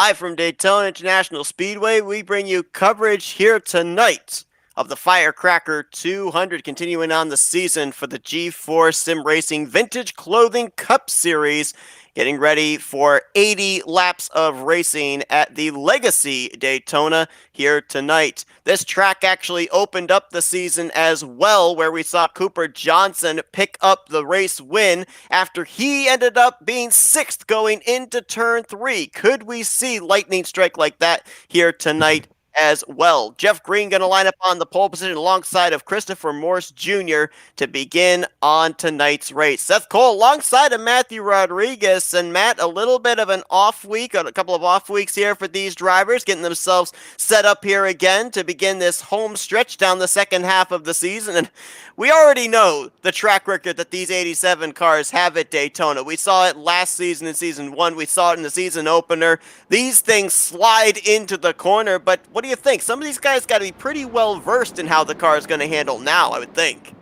Live from Daytona International Speedway, we bring you coverage here tonight of the Firecracker 200, continuing on the season for the G4 Sim Racing Vintage Clothing Cup Series, getting ready for 80 laps of racing at the Legacy Daytona here tonight. This track actually opened up the season as well, where we saw Cooper Johnson pick up the race win after he ended up being sixth going into turn 3. Could we see lightning strike like that here tonight as well? Jeff Green going to line up on the pole position alongside of Christopher Morse Jr. to begin on tonight's race. Seth Cole alongside of Matthew Rodriguez. And Matt, a little bit of an off week, a couple of off weeks here for these drivers, getting themselves set up here again to begin this home stretch down the second half of the season. And we already know the track record that these 87 cars have at Daytona. We saw it last season in season 1. We saw it in the season opener. These things slide into the corner, but what do you think? Some of these guys got to be pretty well versed in how the car is going to handle now, I would think.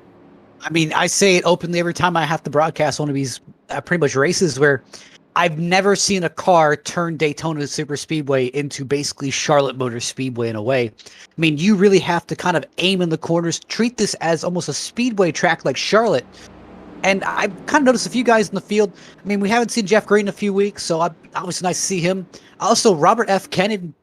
I mean, I say it openly every time I have to broadcast one of these pretty much races where I've never seen a car turn Daytona Super Speedway into basically Charlotte Motor Speedway in a way. I mean, you really have to kind of aim in the corners, treat this as almost a speedway track like Charlotte. And I've kind of noticed a few guys in the field. I mean, we haven't seen Jeff Green in a few weeks, so obviously nice to see him. Also, Robert F. Kenny,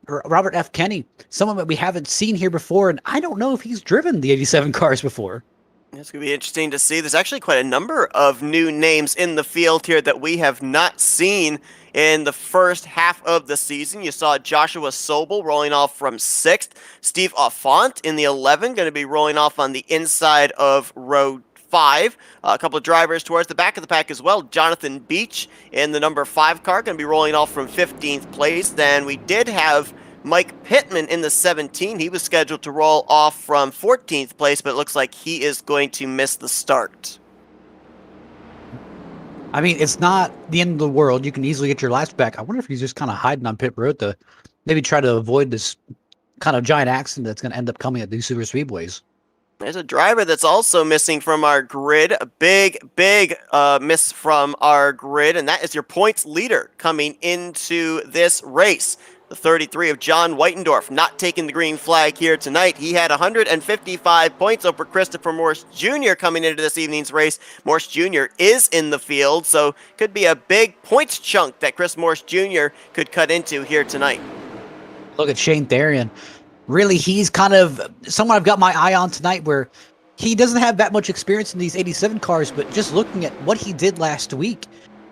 someone that we haven't seen here before, and I don't know if he's driven the 87 cars before. It's going to be interesting to see. There's actually quite a number of new names in the field here that we have not seen in the first half of the season. You saw Joshua Sobel rolling off from 6th. Steve Affont in the 11, going to be rolling off on the inside of row 5. A couple of drivers towards the back of the pack as well. Jonathan Beach in the number 5 car, going to be rolling off from 15th place. Then we did have Mike Pittman in the 17. He was scheduled to roll off from 14th place, but it looks like he is going to miss the start. I mean, it's not the end of the world. You can easily get your laps back. I wonder if he's just kind of hiding on pit road to maybe try to avoid this kind of giant accident that's going to end up coming at these super speedways. There's a driver that's also missing from our grid. A big miss from our grid, and that is your points leader coming into this race. The 33 of John Whitendorf not taking the green flag here tonight. He had 155 points over Christopher Morse Jr. coming into this evening's race. Morse Jr. is in the field, so could be a big points chunk that Chris Morse Jr. could cut into here tonight. Look at Shane Therian. Really, he's kind of someone I've got my eye on tonight, where he doesn't have that much experience in these 87 cars, but just looking at what he did last week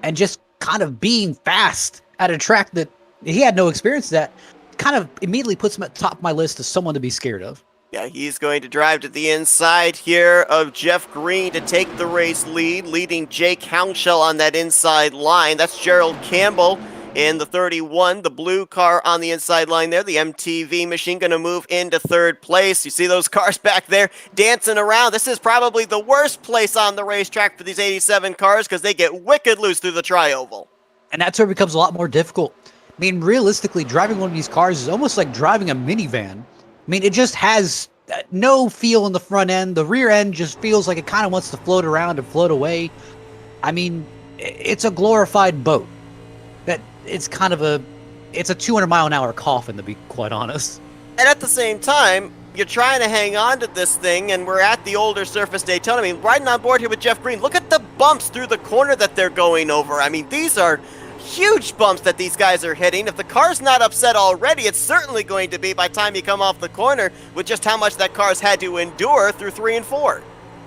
and just kind of being fast at a track that he had no experience at, kind of immediately puts him at the top of my list as someone to be scared of. Yeah, he's going to drive to the inside here of Jeff Green to take the race lead, leading Jake Hounshell on that inside line. That's Gerald Campbell in the 31, the blue car on the inside line there. The MTV machine going to move into 3rd place. You see those cars back there dancing around. This is probably the worst place on the racetrack for these 87 cars because they get wicked loose through the tri-oval. And that's where it becomes a lot more difficult. I mean, realistically, driving one of these cars is almost like driving a minivan. I mean, it just has no feel in the front end. The rear end just feels like it kind of wants to float around and float away. I mean, it's a glorified boat. It's kind of it's a 200-mile-an-hour coffin, to be quite honest. And at the same time, you're trying to hang on to this thing, and we're at the older surface Daytona. I mean, riding on board here with Jeff Green, look at the bumps through the corner that they're going over. I mean, these are huge bumps that these guys are hitting. If the car's not upset already, it's certainly going to be by the time you come off the corner with just how much that car's had to endure through 3 and 4.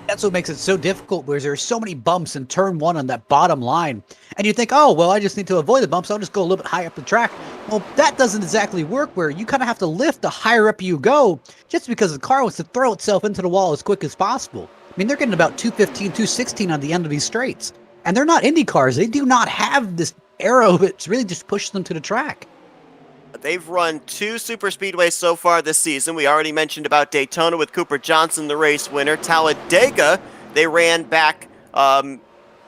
That's what makes it so difficult, because there's so many bumps in turn 1 on that bottom line. And you think, oh, well, I just need to avoid the bumps. I'll just go a little bit higher up the track. Well, that doesn't exactly work, where you kind of have to lift the higher up you go, just because the car wants to throw itself into the wall as quick as possible. I mean, they're getting about 215, 216 on the end of these straights. And they're not Indy cars. They do not have this arrow that's really just pushes them to the track. They've run 2 super speedways so far this season. We already mentioned about Daytona with Cooper Johnson, the race winner. Talladega, they ran back a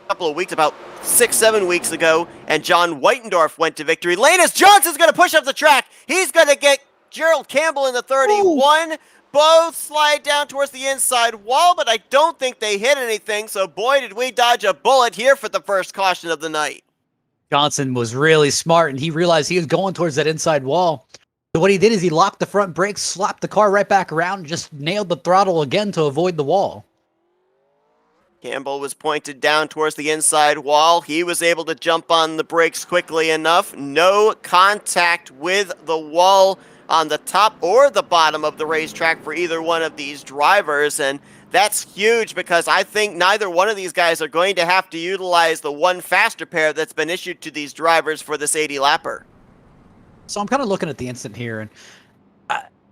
couple of weeks, about 6-7 weeks ago, and John Whitendorf went to victory lane as Johnson's going to push up the track. He's going to get Gerald Campbell in the 31. Ooh. Both slide down towards the inside wall, but I don't think they hit anything, so boy, did we dodge a bullet here for the first caution of the night. Johnson was really smart, and he realized he was going towards that inside wall. So what he did is he locked the front brakes, slapped the car right back around, and just nailed the throttle again to avoid the wall. Campbell was pointed down towards the inside wall. He was able to jump on the brakes quickly enough. No contact with the wall on the top or the bottom of the racetrack for either one of these drivers. And that's huge because I think neither one of these guys are going to have to utilize the one faster pair that's been issued to these drivers for this 80-lapper. So I'm kind of looking at the instant here, and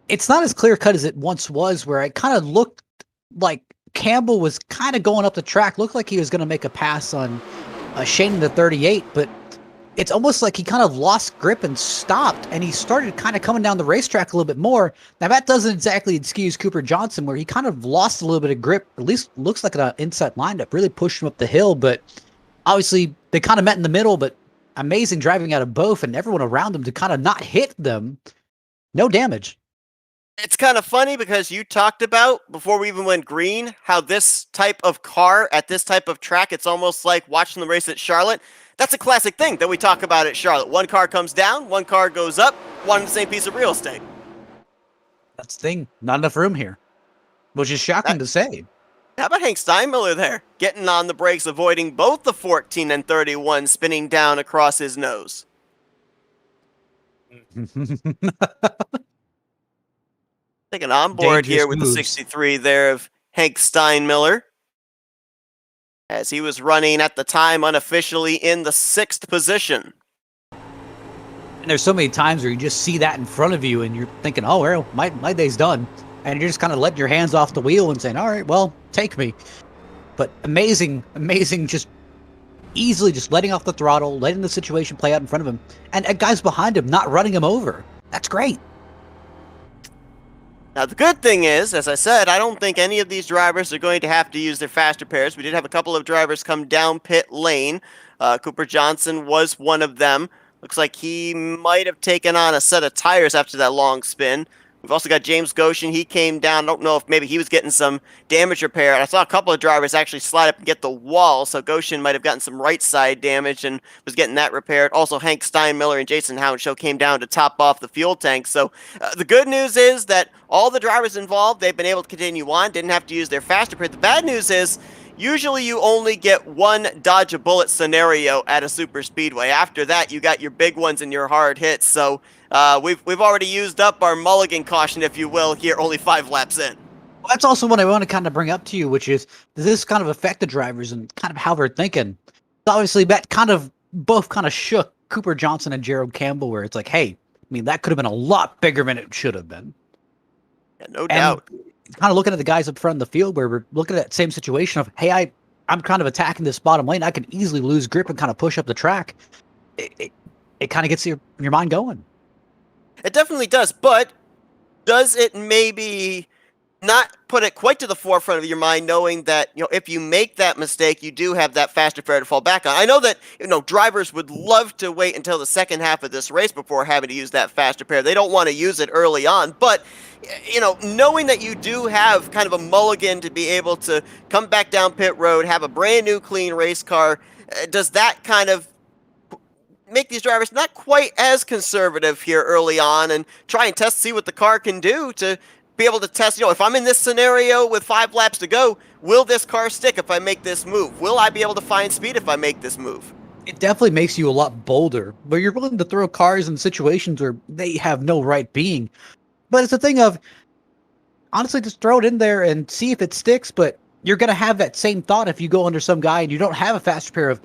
it's not as clear-cut as it once was, where it kind of looked like Campbell was kind of going up the track, looked like he was going to make a pass on Shane in the 38, but it's almost like he kind of lost grip and stopped, and he started kind of coming down the racetrack a little bit more. Now, that doesn't exactly excuse Cooper Johnson, where he kind of lost a little bit of grip, at least looks like an inside lineup, really pushed him up the hill, but obviously they kind of met in the middle, but amazing driving out of both and everyone around them to kind of not hit them. No damage. It's kind of funny because you talked about, before we even went green, how this type of car at this type of track, it's almost like watching the race at Charlotte. That's a classic thing that we talk about at Charlotte. One car comes down, one car goes up, one and the same piece of real estate. That's the thing. Not enough room here, which is shocking to say. How about Hank Steinmiller there? Getting on the brakes, avoiding both the 14 and 31 spinning down across his nose. Taking on board Dangerous here with moves. the 63 there of Hank Steinmiller, as he was running at the time unofficially in the 6th position. And there's so many times where you just see that in front of you and you're thinking, oh, well, my day's done. And you're just kind of letting your hands off the wheel and saying, all right, well, take me. But amazing, just easily just letting off the throttle, letting the situation play out in front of him. And guys behind him not running him over. That's great. Now, the good thing is, as I said, I don't think any of these drivers are going to have to use their faster pairs. We did have a couple of drivers come down pit lane. Cooper Johnson was one of them. Looks like he might have taken on a set of tires after that long spin. We've also got James Goshen. He came down. I don't know if maybe he was getting some damage repair. I saw a couple of drivers actually slide up and get the wall, so Goshen might have gotten some right side damage and was getting that repaired. Also, Hank Steinmiller and Jason Hounshow came down to top off the fuel tank. So the good news is that all the drivers involved, they've been able to continue on, didn't have to use their faster pair. The bad news is usually you only get one dodge a bullet scenario at a super speedway. After that, you got your big ones and your hard hits. So we've already used up our mulligan caution, if you will, here only 5 laps in. Well, that's also what I want to kind of bring up to you, which is, does this kind of affect the drivers and kind of how they're thinking? Obviously, that kind of both kind of shook Cooper Johnson and Gerald Campbell, where it's like, hey, I mean, that could have been a lot bigger than it should have been. Yeah, no doubt. Kind of looking at the guys up front in the field, where we're looking at that same situation of, hey, I'm kind of attacking this bottom lane. I can easily lose grip and kind of push up the track. It kind of gets your mind going. It definitely does, but does it maybe not put it quite to the forefront of your mind, knowing that, you know, if you make that mistake, you do have that faster pair to fall back on? I know that, you know, drivers would love to wait until the second half of this race before having to use that faster pair. They don't want to use it early on, but, you know, knowing that you do have kind of a mulligan to be able to come back down pit road, have a brand new clean race car, does that kind of make these drivers not quite as conservative here early on and try and see what the car can do to be able to test, you know, if I'm in this scenario with 5 laps to go, will this car stick if I make this move? Will I be able to find speed if I make this move? It definitely makes you a lot bolder, but you're willing to throw cars in situations where they have no right being. But it's a thing of, honestly, just throw it in there and see if it sticks, but you're going to have that same thought if you go under some guy and you don't have a faster pair of,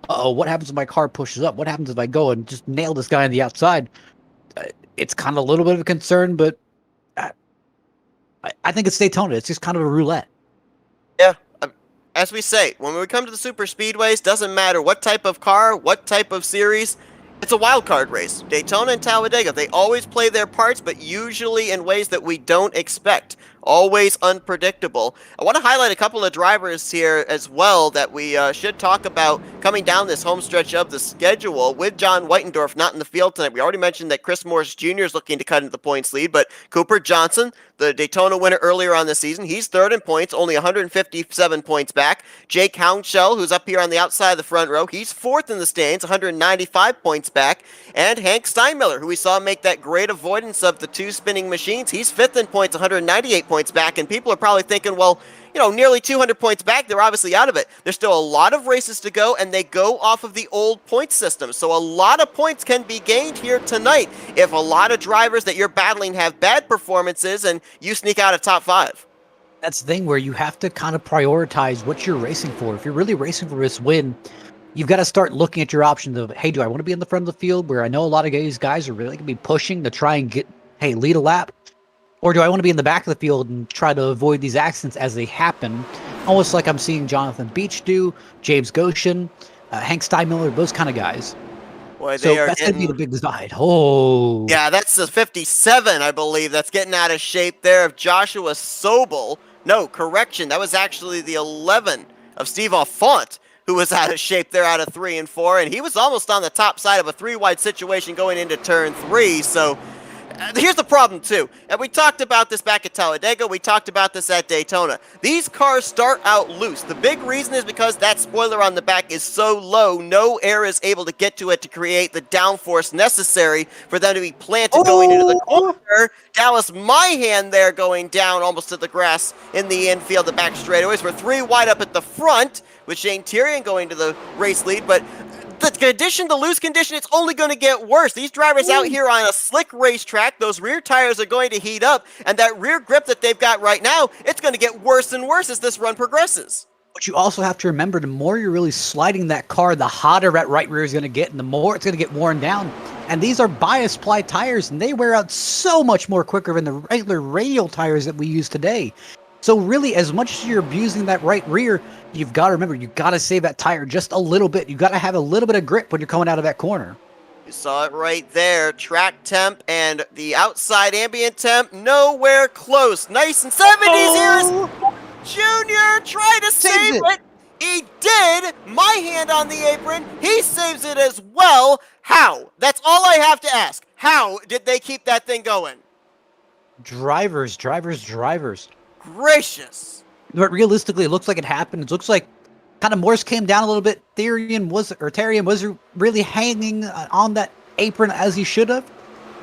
uh-oh, what happens if my car pushes up? What happens if I go and just nail this guy on the outside? It's kind of a little bit of a concern, but I think it's Daytona. It's just kind of a roulette. Yeah. As we say, when we come to the super speedways, doesn't matter what type of car, what type of series, it's a wild card race. Daytona and Talladega, they always play their parts, but usually in ways that we don't expect. Always unpredictable. I want to highlight a couple of drivers here as well that we should talk about coming down this home stretch of the schedule with John Whitendorf not in the field tonight. We already mentioned that Chris Morris Jr. is looking to cut into the points lead, but Cooper Johnson, the Daytona winner earlier on this season. He's third in points, only 157 points back. Jake Hounshell, who's up here on the outside of the front row, he's fourth in the stands, 195 points back. And Hank Steinmiller, who we saw make that great avoidance of the two spinning machines, he's fifth in points, 198 points back. And people are probably thinking, well, nearly 200 points back. They're obviously out of it. There's still a lot of races to go, and they go off of the old point system. So a lot of points can be gained here tonight if a lot of drivers that you're battling have bad performances and you sneak out of top 5. That's the thing where you have to kind of prioritize what you're racing for. If you're really racing for this win, you've got to start looking at your options of, hey, do I want to be in the front of the field where I know a lot of these guys are really going to be pushing to try and lead a lap? Or do I want to be in the back of the field and try to avoid these accidents as they happen? Almost like I'm seeing Jonathan Beach do, James Goshen, Hank Steinmiller, those kind of guys. Boy, so that's going to be the big divide. Oh. Yeah, that's the 57, I believe, that's getting out of shape there of Joshua Sobel. No, correction, that was actually the 11 of Steve Alfont, who was out of shape there out of 3 and 4, and he was almost on the top side of a 3-wide situation going into turn 3, so here's the problem, too. And we talked about this back at Talladega. We talked about this at Daytona. These cars start out loose. The big reason is because that spoiler on the back is so low, no air is able to get to it to create the downforce necessary for them to be planted going into the corner. Dallas Myhan there going down almost to the grass in the infield, the back straightaways. We're 3 wide up at the front with Shane Tyrion going to the race lead, but the loose condition, it's only going to get worse. These drivers out here on a slick racetrack, those rear tires are going to heat up, and that rear grip that they've got right now, it's going to get worse and worse as this run progresses. But you also have to remember, the more you're really sliding that car, the hotter that right rear is going to get, and the more it's going to get worn down. And these are bias ply tires, and they wear out so much more quicker than the regular radial tires that we use today. So really, as much as you're abusing that right rear, you've got to remember, you've got to save that tire just a little bit. You've got to have a little bit of grip when you're coming out of that corner. You saw it right there. Track temp and the outside ambient temp, nowhere close. Nice and 70s. Here's Junior trying to save it. He did. My hand on the apron. He saves it as well. How? That's all I have to ask. How did they keep that thing going? Drivers. Gracious. But realistically, it looks like it happened. It looks like kind of Morse came down a little bit. Tyrion was really hanging on that apron as he should have.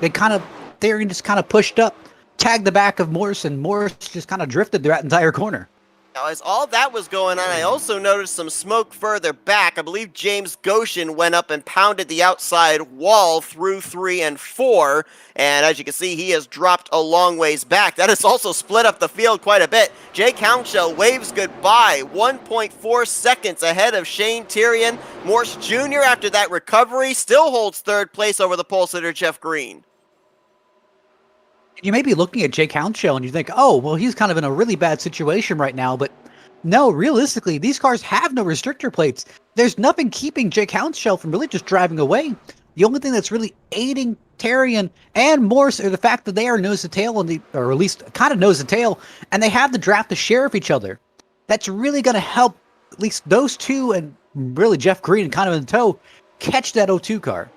Tyrion just kind of pushed up, tagged the back of Morse, and Morse just kind of drifted through that entire corner. Now, as all that was going on, I also noticed some smoke further back. I believe James Goshen went up and pounded the outside wall through 3 and 4, and as you can see, he has dropped a long ways back. That has also split up the field quite a bit. Jake Hounshell waves goodbye, 1.4 seconds ahead of Shane Tyrion. Morse Jr., after that recovery, still holds third place over the pole sitter Jeff Green. You may be looking at Jake Hounshell and you think, oh, well, he's kind of in a really bad situation right now. But no, realistically, these cars have no restrictor plates. There's nothing keeping Jake Hounshell from really just driving away. The only thing that's really aiding Tyrion and Morse are the fact that they are nose to tail, or at least kind of nose to tail, and they have the draft to share of each other. That's really going to help at least those two, and really Jeff Green kind of in tow, catch that 02 car.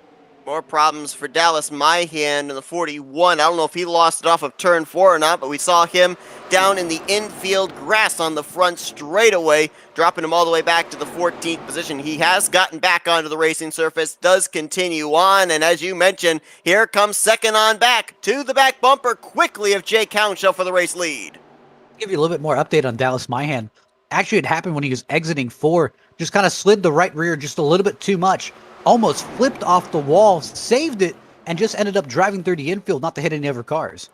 More problems for Dallas Myhan in the 41. I don't know if he lost it off of turn 4 or not, but we saw him down in the infield grass on the front straightaway, dropping him all the way back to the 14th position. He has gotten back onto the racing surface, does continue on, and as you mentioned, here comes second on back to the back bumper quickly of Jake Hounshell for the race lead. I'll give you a little bit more update on Dallas Myhan. Actually, it happened when he was exiting 4, just kind of slid the right rear just a little bit too much. Almost flipped off the wall, saved it, and just ended up driving through the infield, not to hit any other cars.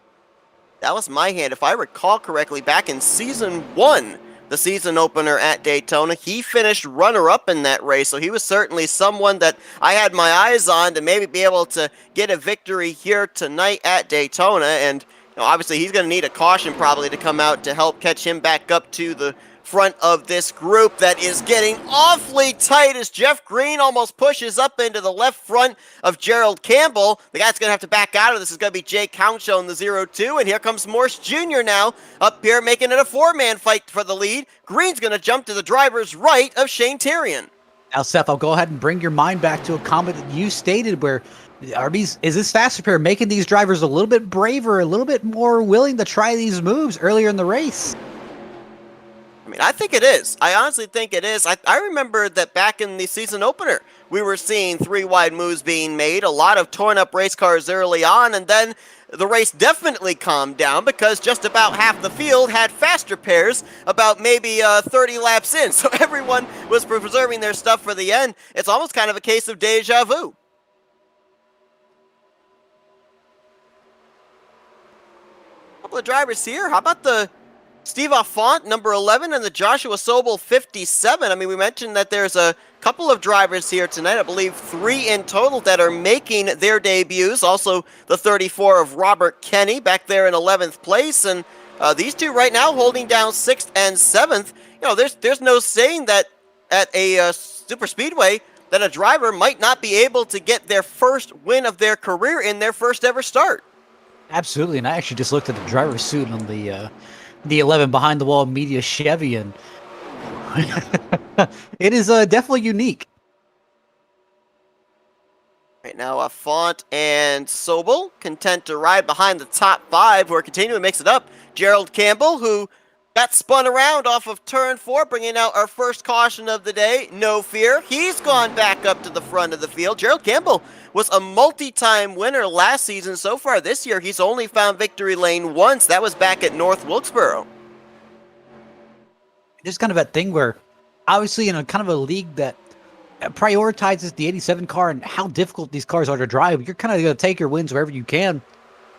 That was Myhan. If I recall correctly, back in season 1, the season opener at Daytona, he finished runner-up in that race, so he was certainly someone that I had my eyes on to maybe be able to get a victory here tonight at Daytona, and obviously he's going to need a caution probably to come out to help catch him back up to the front of this group that is getting awfully tight as Jeff Green almost pushes up into the left front of Gerald Campbell. The guy that's going to have to back out of this is going to be Jake Hounshell in the 0-2, and here comes Morse Jr. now up here making it a 4-man fight for the lead. Green's going to jump to the driver's right of Shane Tyrion. Now, Seth, I'll go ahead and bring your mind back to a comment that you stated where Is this fast repair making these drivers a little bit braver, a little bit more willing to try these moves earlier in the race? I mean, I think it is. I honestly think it is. I remember that back in the season opener, we were seeing 3-wide moves being made, a lot of torn up race cars early on, and then the race definitely calmed down because just about half the field had faster pairs about maybe 30 laps in. So everyone was preserving their stuff for the end. It's almost kind of a case of deja vu. Couple of drivers here. How about the Steve Affont, number 11, and the Joshua Sobel, 57. I mean, we mentioned that there's a couple of drivers here tonight. I believe 3 in total that are making their debuts. Also, the 34 of Robert Kenny back there in 11th place. And these two right now holding down 6th and 7th. You know, there's no saying that at a super speedway that a driver might not be able to get their first win of their career in their first ever start. Absolutely, and I actually just looked at the driver's suit on the 11 behind the wall media Chevy, and it is definitely unique. Right now, Affont and Sobel content to ride behind the top 5, who are continuing to mix it up. Gerald Campbell, who got spun around off of turn 4, bringing out our first caution of the day. No fear. He's gone back up to the front of the field. Gerald Campbell was a multi-time winner last season. So far this year, he's only found victory lane once. That was back at North Wilkesboro. There's kind of that thing where, obviously, in a kind of a league that prioritizes the 87 car and how difficult these cars are to drive, you're kind of going to take your wins wherever you can.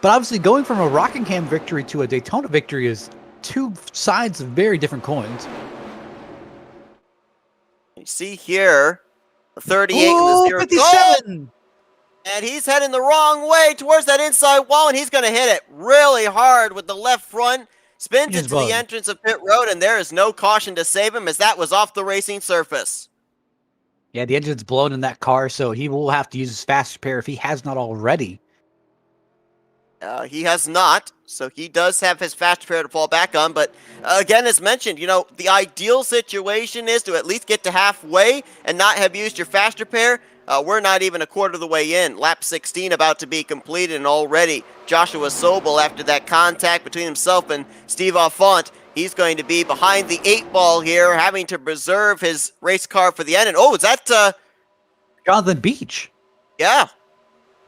But obviously, going from a Rockingham victory to a Daytona victory is two sides of very different coins. You see here, the 38 Ooh, and the 0. 57! And he's heading the wrong way towards that inside wall, and he's going to hit it really hard with the left front. Spins into the entrance of pit road, and there is no caution to save him as that was off the racing surface. Yeah, the engine's blown in that car, so he will have to use his fast repair if he has not already. He has not, so he does have his fast repair to fall back on. But again, as mentioned, you know, the ideal situation is to at least get to halfway and not have used your fast repair. We're not even a quarter of the way in. Lap 16 about to be completed, and already Joshua Sobel, after that contact between himself and Steve Affont, he's going to be behind the 8-ball here, having to preserve his race car for the end. And is that Jonathan Beach? Yeah.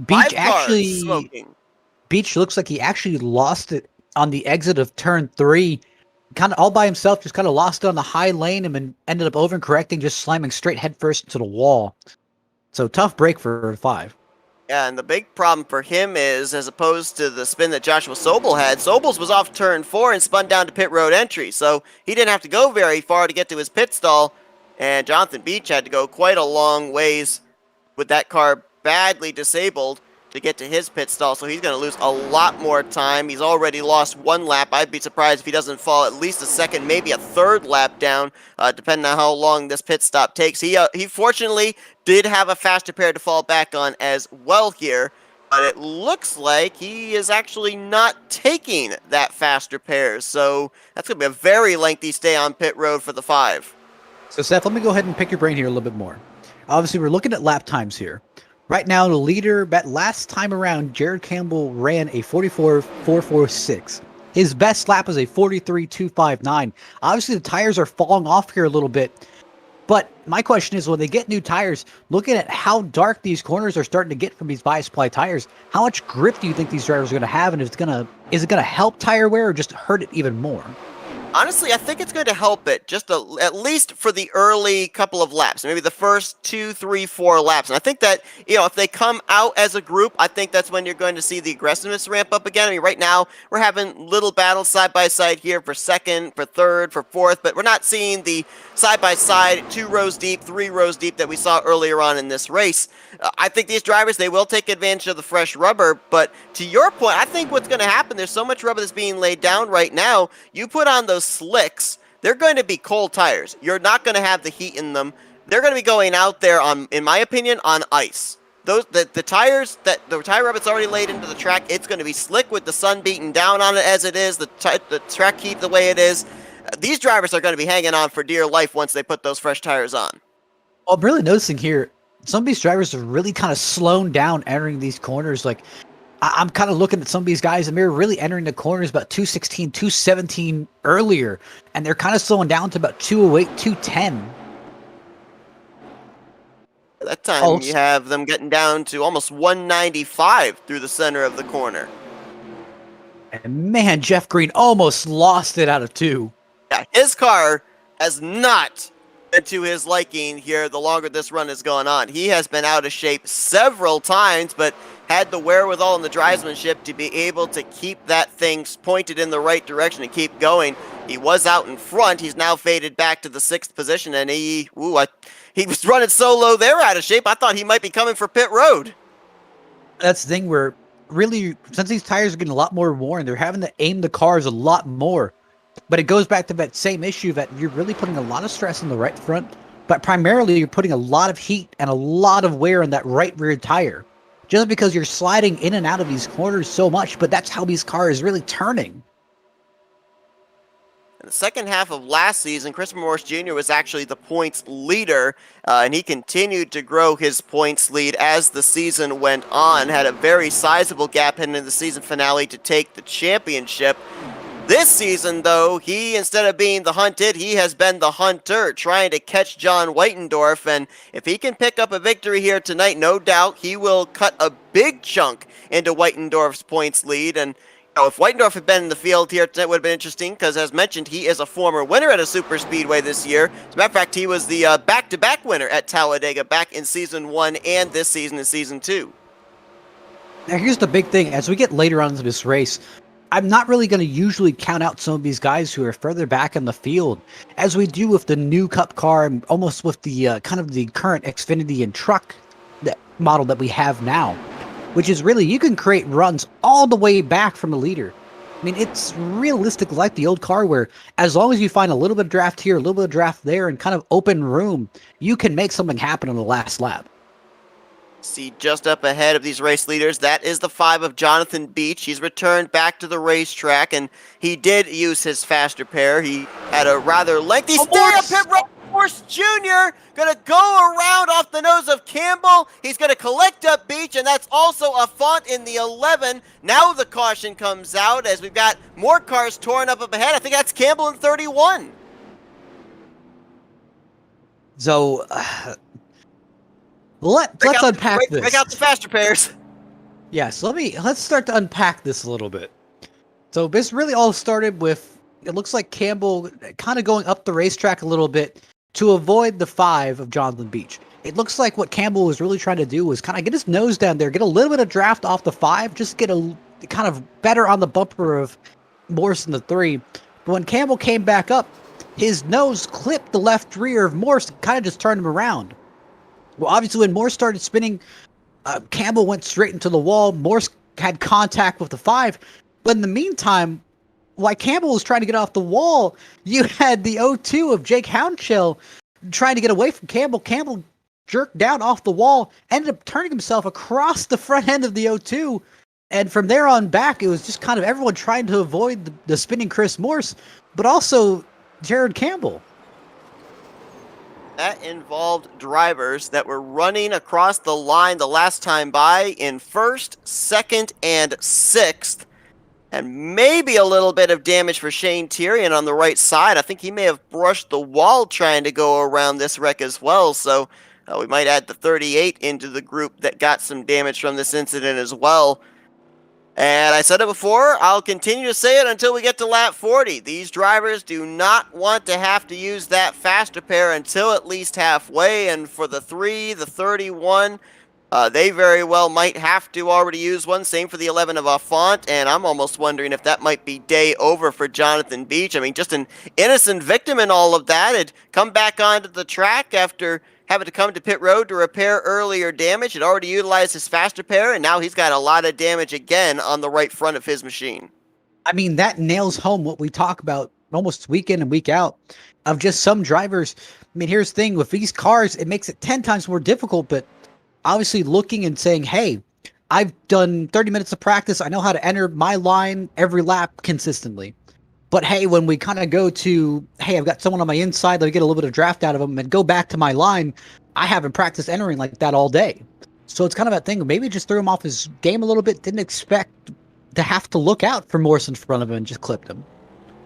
Beach actually smoking. Beach looks like he actually lost it on the exit of turn 3. Kind of all by himself, just kind of lost it on the high lane and ended up overcorrecting, just slamming straight headfirst into the wall. So tough break for 5. Yeah, and the big problem for him is, as opposed to the spin that Joshua Sobel had, Sobel's was off turn 4 and spun down to pit road entry. So he didn't have to go very far to get to his pit stall, and Jonathan Beach had to go quite a long ways with that car badly disabled to get to his pit stall, so he's going to lose a lot more time. He's already lost 1 lap. I'd be surprised if he doesn't fall at least a second, maybe a third lap down, depending on how long this pit stop takes. He fortunately did have a fast repair to fall back on as well here, but it looks like he is actually not taking that fast repair, so that's going to be a very lengthy stay on pit road for the 5. So Seth, let me go ahead and pick your brain here a little bit more. Obviously, we're looking at lap times here. Right now, the leader, that last time around, Jared Campbell ran a 44.446. His best lap was a 43.259. Obviously, the tires are falling off here a little bit. But my question is, when they get new tires, looking at how dark these corners are starting to get from these bi-supply tires, how much grip do you think these drivers are going to have? And is it going to help tire wear or just hurt it even more? Honestly, I think it's going to help it just at least for the early couple of laps, maybe the first 2, 3, 4 laps. And I think that, you know, if they come out as a group, I think that's when you're going to see the aggressiveness ramp up again. I mean, right now we're having little battles side by side here for second, for third, for fourth, but we're not seeing the side by side 2 rows deep, 3 rows deep that we saw earlier on in this race. I think these drivers, they will take advantage of the fresh rubber, but to your point, I think what's going to happen, there's so much rubber that's being laid down right now, you put on those slicks, they're going to be cold tires. You're not going to have the heat in them. They're going to be going out there on, in my opinion, on ice. The tires, the tire rubber that's already laid into the track, it's going to be slick with the sun beating down on it as it is, the track heat the way it is. These drivers are going to be hanging on for dear life once they put those fresh tires on. Well, I'm really noticing here, some of these drivers are really kind of slowing down entering these corners. Like, I'm kind of looking at some of these guys, and they're really entering the corners about 216, 217 earlier, and they're kind of slowing down to about 208, 210. That time you have them getting down to almost 195 through the center of the corner. And man, Jeff Green almost lost it out of 2. Yeah, his car has not been to his liking here the longer this run has gone on. He has been out of shape several times, but had the wherewithal and the drivesmanship to be able to keep that thing pointed in the right direction and keep going. He was out in front. He's now faded back to the 6th position, and he was running so low there out of shape, I thought he might be coming for pit road. That's the thing where, really, since these tires are getting a lot more worn, they're having to aim the cars a lot more. But it goes back to that same issue that you're really putting a lot of stress on the right front, but primarily you're putting a lot of heat and a lot of wear on that right rear tire. Just because you're sliding in and out of these corners so much, but that's how these cars really turning. In the second half of last season, Christopher Morse Jr. was actually the points leader, and he continued to grow his points lead as the season went on. Had a very sizable gap heading into the season finale to take the championship. This season, though, he, instead of being the hunted, he has been the hunter, trying to catch John Whitendorf, and if he can pick up a victory here tonight, no doubt he will cut a big chunk into Whitendorf's points lead, and if Whitendorf had been in the field here, that would have been interesting, because as mentioned, he is a former winner at a super speedway this year. As a matter of fact, he was the back-to-back winner at Talladega back in Season 1 and this season in Season 2. Now here's the big thing, as we get later on into this race, I'm not really going to usually count out some of these guys who are further back in the field, as we do with the new Cup car and almost with the kind of the current Xfinity and truck model that we have now, which is really, you can create runs all the way back from the leader. I mean, it's realistic like the old car where as long as you find a little bit of draft here, a little bit of draft there, and kind of open room, you can make something happen on the last lap. See just up ahead of these race leaders, that is the 5 of Jonathan Beach. He's returned back to the racetrack, and he did use his faster pair. He had a rather lengthy stay up pit road. Morse Jr. going to go around off the nose of Campbell. He's going to collect up Beach, and that's also a Font in the 11. Now the caution comes out as we've got more cars torn up ahead. I think that's Campbell in 31. So, let's unpack this. Break out the faster pairs. Yes, let's start to unpack this a little bit. So this really all started with, it looks like Campbell kind of going up the racetrack a little bit to avoid the 5 of Jonathan Beach. It looks like what Campbell was really trying to do was kind of get his nose down there, get a little bit of draft off the 5, just get a kind of better on the bumper of Morse in the 3. But when Campbell came back up, his nose clipped the left rear of Morse, kind of just turned him around. Well, obviously, when Morse started spinning, Campbell went straight into the wall. Morse had contact with the 5. But in the meantime, while Campbell was trying to get off the wall, you had the 0-2 of Jake Hounshell trying to get away from Campbell. Campbell jerked down off the wall, ended up turning himself across the front end of the 0-2. And from there on back, it was just kind of everyone trying to avoid the spinning Chris Morse, but also Jared Campbell. That involved drivers that were running across the line the last time by in 1st, 2nd, and 6th. And maybe a little bit of damage for Shane Tyrion on the right side. I think he may have brushed the wall trying to go around this wreck as well. So we might add the 38 into the group that got some damage from this incident as well. And I said it before, I'll continue to say it until we get to lap 40. These drivers do not want to have to use that faster pair until at least halfway. And for the 3, the 31, they very well might have to already use one. Same for the 11 of Font, and I'm almost wondering if that might be day over for Jonathan Beach. I mean, just an innocent victim in all of that. Had come back onto the track after having to come to pit road to repair earlier damage. Had already utilized his faster pair, and now he's got a lot of damage again on the right front of his machine. I mean, that nails home what we talk about almost week in and week out of just some drivers. I mean, here's the thing. With these cars, it makes it 10 times more difficult, but obviously looking and saying, hey, I've done 30 minutes of practice. I know how to enter my line every lap consistently. But hey, when we kind of go to, hey, I've got someone on my inside, let me get a little bit of draft out of them and go back to my line, I haven't practiced entering like that all day. So it's kind of that thing. Maybe just threw him off his game a little bit. Didn't expect to have to look out for Morse in front of him and just clipped him.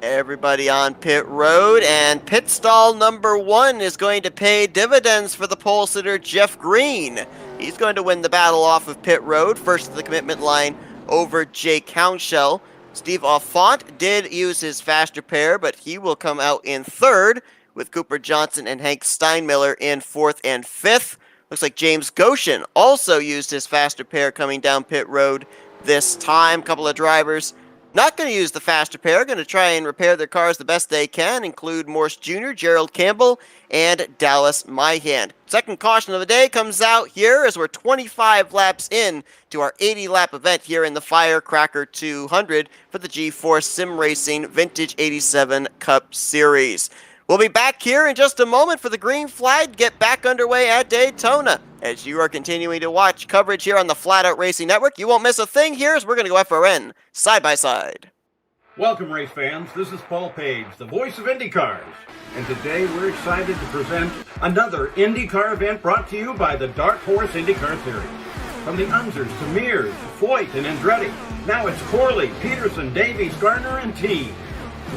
Everybody on pit road, and pit stall number 1 is going to pay dividends for the pole sitter Jeff Green. He's going to win the battle off of pit road, first to the commitment line over Jake Hounshell. Steve Offont did use his faster pair, but he will come out in third, with Cooper Johnson and Hank Steinmiller in fourth and fifth. Looks like James Goshen also used his faster pair coming down pit road this time. Couple of drivers not going to use the faster pair, going to try and repair their cars the best they can, include Morse Jr., Gerald Campbell, and Dallas Myhand. Second caution of the day comes out here as we're 25 laps in to our 80-lap event here in the Firecracker 200 for the G4 Sim Racing Vintage 87 Cup Series. We'll be back here in just a moment for the green flag to get back underway at Daytona. As you are continuing to watch coverage here on the Flatout Racing Network, you won't miss a thing here as we're going to go FRN side by side. Welcome, race fans. This is Paul Page, the voice of IndyCars. And today we're excited to present another IndyCar event brought to you by the Dark Horse IndyCar Series. From the Unzers to Mears, Foyt, and Andretti, now it's Corley, Peterson, Davies, Gardner, and Team.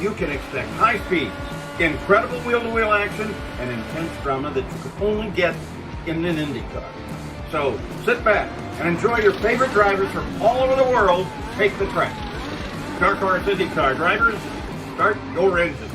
You can expect high speeds, incredible wheel-to-wheel action, and intense drama that you could only get in an IndyCar. So sit back and enjoy your favorite drivers from all over the world take the track. Dark Horse IndyCar drivers, start your engine.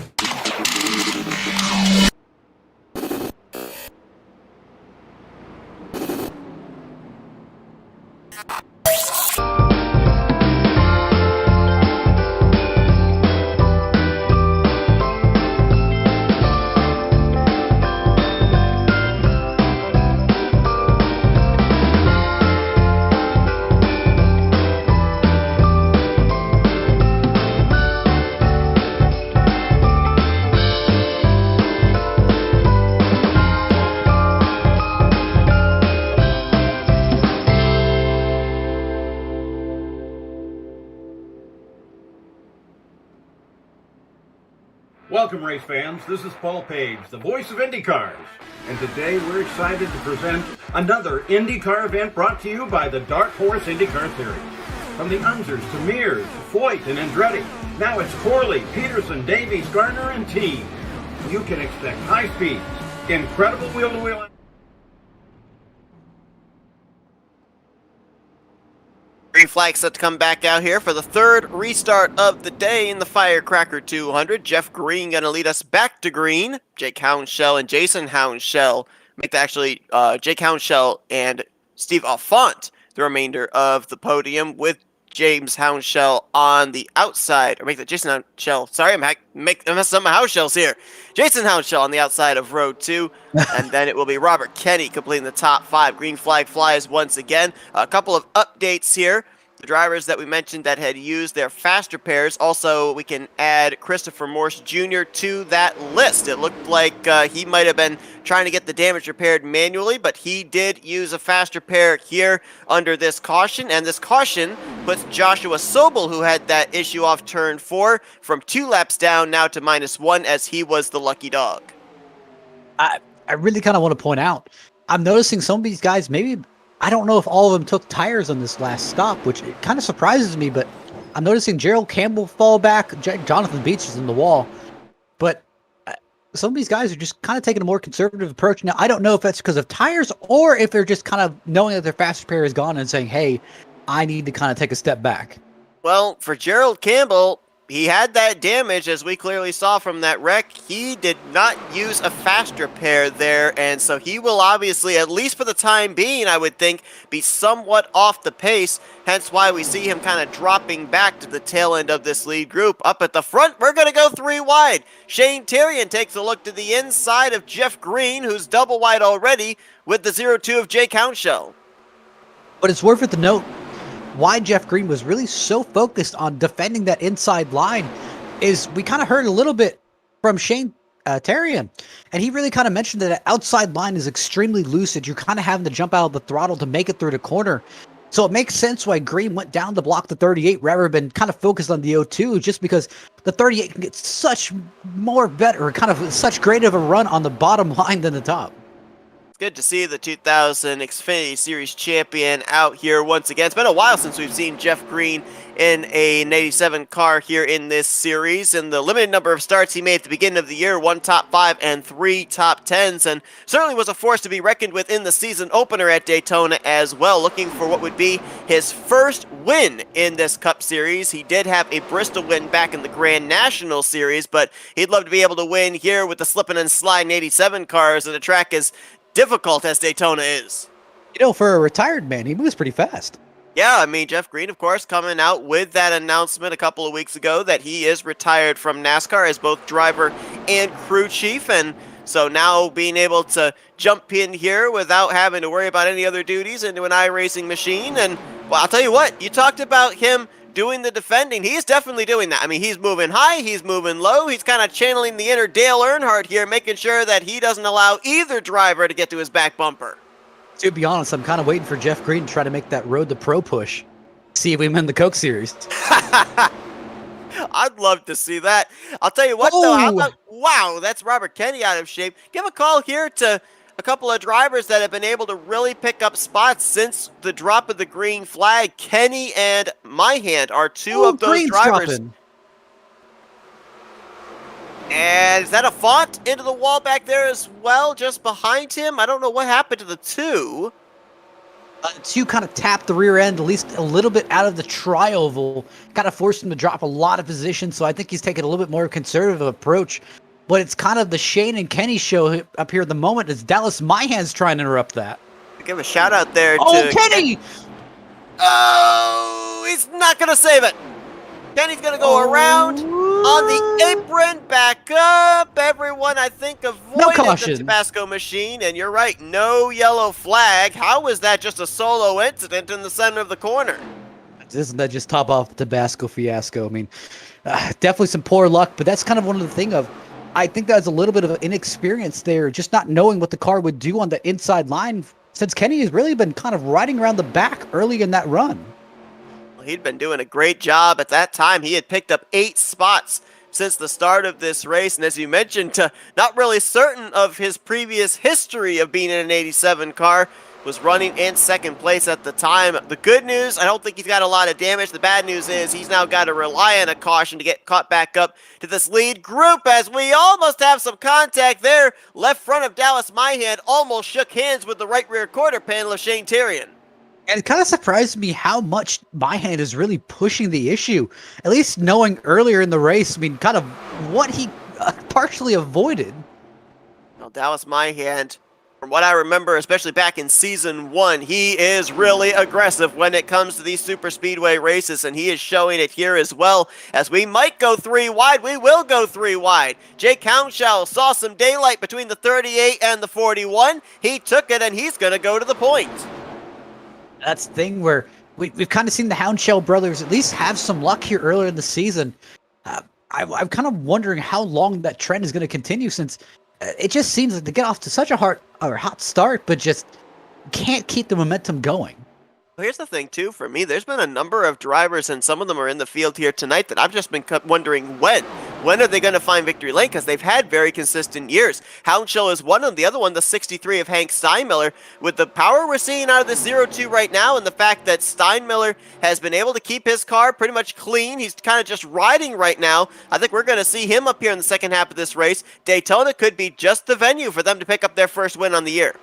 Welcome, race fans. This is Paul Page, the voice of IndyCars. And today we're excited to present another IndyCar event brought to you by the Dark Horse IndyCar Series. From the Unzers to Mears, Foyt, and Andretti, now it's Corley, Peterson, Davies, Gardner, and Team. You can expect high speeds, incredible wheel-to-wheel action. Green flag set to come back out here for the third restart of the day in the Firecracker 200. Jeff Green going to lead us back to green. Jake Hounshell and Jason Hounshell make that actually Jake Hounshell and Steve Offont the remainder of the podium, with James Hounshell on the outside, or make that Jason Hounshell. Sorry, I'm messing up my house shells here. Jason Hounshell on the outside of row 2, and then it will be Robert Kenny completing the top 5. Green flag flies once again. A couple of updates here. The drivers that we mentioned that had used their faster pairs, also we can add Christopher Morse Jr. to that list. It looked like he might have been trying to get the damage repaired manually, but he did use a faster pair here under this caution, and this caution puts Joshua Sobel, who had that issue off turn 4, from 2 laps down now to -1, as he was the lucky dog. I really kind of want to point out, I'm noticing some of these guys, maybe, I don't know if all of them took tires on this last stop, which kind of surprises me, but I'm noticing Gerald Campbell fall back, Jonathan Beach is in the wall, but some of these guys are just kind of taking a more conservative approach. Now, I don't know if that's because of tires or if they're just kind of knowing that their faster pair is gone and saying, hey, I need to kind of take a step back. Well, for Gerald Campbell, he had that damage, as we clearly saw from that wreck. He did not use a faster pair there, and so he will obviously, at least for the time being, I would think, be somewhat off the pace, hence why we see him kind of dropping back to the tail end of this lead group. Up at the front, we're going to go 3 wide. Shane Terrian takes a look to the inside of Jeff Green, who's double wide already, with the 0-2 of Jake Hounshell. But it's worth it to note, why Jeff Green was really so focused on defending that inside line is we kind of heard a little bit from Shane Terrian, and he really kind of mentioned that the outside line is extremely loose, that you're kind of having to jump out of the throttle to make it through the corner. So it makes sense why Green went down to block the 38 rather than kind of focused on the 02, just because the 38 can get such more better, kind of such great of a run on the bottom line than the top. Good to see the 2000 Xfinity Series champion out here once again. It's been a while since we've seen Jeff Green in an 87 car here in this series. And the limited number of starts he made at the beginning of the year, 1 top 5 and 3 top 10s, and certainly was a force to be reckoned with in the season opener at Daytona as well, looking for what would be his first win in this Cup Series. He did have a Bristol win back in the Grand National Series, but he'd love to be able to win here with the slipping and sliding 87 cars, and the track is difficult as Daytona is. You know, for a retired man, he moves pretty fast. Yeah, I mean, Jeff Green, of course, coming out with that announcement a couple of weeks ago that he is retired from NASCAR as both driver and crew chief, and so now being able to jump in here without having to worry about any other duties into an iRacing machine. And, well, I'll tell you what, you talked about him doing the defending. He's definitely doing that. I mean, he's moving high, he's moving low, he's kind of channeling the inner Dale Earnhardt here, making sure that he doesn't allow either driver to get to his back bumper. To be honest, I'm kind of waiting for Jeff Green to try to make that Road to Pro push. See if we win the Coke Series. I'd love to see that. I'll tell you what, though, how about, wow, that's Robert Kenny out of shape. Give a call here to a couple of drivers that have been able to really pick up spots since the drop of the green flag. Kenny and Myhand are two of those Green's drivers. dropping. And is that a Font into the wall back there as well, just behind him? I don't know what happened to the two. Two kind of tapped the rear end, at least a little bit out of the tri-oval, kind of forced him to drop a lot of position, so I think he's taking a little bit more conservative approach. But it's kind of the Shane and Kenny show up here at the moment as Dallas Myhand's trying to interrupt that. Give a shout out there to Kenny! Oh, he's not going to save it. Kenny's going to go around on the apron, back up. Everyone, I think, avoided the Tabasco machine. And you're right, no yellow flag. How was that just a solo incident in the center of the corner? Isn't that just top off the Tabasco fiasco? I mean, definitely some poor luck, but that's kind of one of the thing of, I think that's a little bit of an inexperience there, just not knowing what the car would do on the inside line, since Kenny has really been kind of riding around the back early in that run. Well, he'd been doing a great job at that time. He had picked up 8 spots since the start of this race, and as you mentioned, not really certain of his previous history of being in an 87 car, was running in second place at the time. The good news, I don't think he's got a lot of damage. The bad news is he's now got to rely on a caution to get caught back up to this lead group, as we almost have some contact there. Left front of Dallas Myhand almost shook hands with the right rear quarter panel of Shane Terrian. And it kind of surprised me how much Myhand is really pushing the issue, at least knowing earlier in the race, I mean, kind of what he partially avoided. Well, Dallas Myhand, from what I remember, especially back in season 1, he is really aggressive when it comes to these super speedway races, and he is showing it here as well, as we might go 3 wide. We will go 3 wide. Jake Hounshell saw some daylight between the 38 and the 41. He took it, and he's going to go to the point. That's the thing where we've kind of seen the Hounshell brothers at least have some luck here earlier in the season. I'm kind of wondering how long that trend is going to continue, since it just seems like they get off to such a hot start, but just can't keep the momentum going. Well, here's the thing, too, for me. There's been a number of drivers, and some of them are in the field here tonight, that I've just been wondering when. When are they going to find victory lane? Because they've had very consistent years. Hounshell is one of them. The other one, the 63 of Hank Steinmiller. With the power we're seeing out of this 0-2 right now, and the fact that Steinmiller has been able to keep his car pretty much clean, he's kind of just riding right now. I think we're going to see him up here in the second half of this race. Daytona could be just the venue for them to pick up their first win on the year.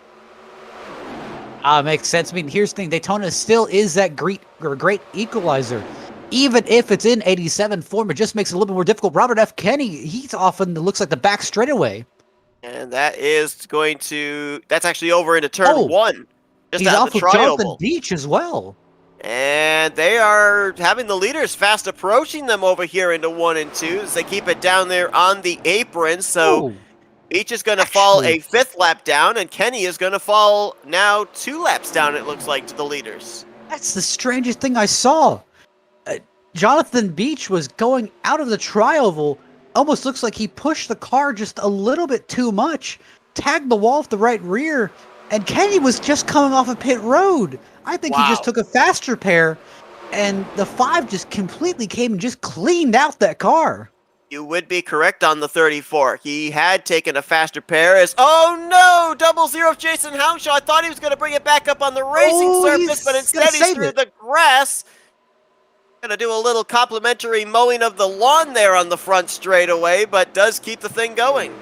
Makes sense. I mean, here's the thing. Daytona still is that great equalizer. Even if it's in 87 form, it just makes it a little bit more difficult. Robert F. Kenny, he's often looks like the back straightaway. And that is that's actually over into turn 1. Just he's out off the with Jonathan tri-oval. Beach as well. And they are having the leaders fast approaching them over here into 1 and 2 as they keep it down there on the apron. So Beach is going to fall a 5th lap down, and Kenny is going to fall now 2 laps down, it looks like, to the leaders. That's the strangest thing I saw. Jonathan Beach was going out of the tri-oval. Almost looks like he pushed the car just a little bit too much, tagged the wall off the right rear, And Kenny was just coming off of pit road. I think he Wow. just took a faster pair, and the 5 just completely came and just cleaned out that car. You would be correct on the 34. He had taken a faster pair as, oh no, double zero of Jason Hounshaw. I thought he was going to bring it back up on the racing surface, but instead he's through the grass. Going to do a little complimentary mowing of the lawn there on the front straightaway, but does keep the thing going.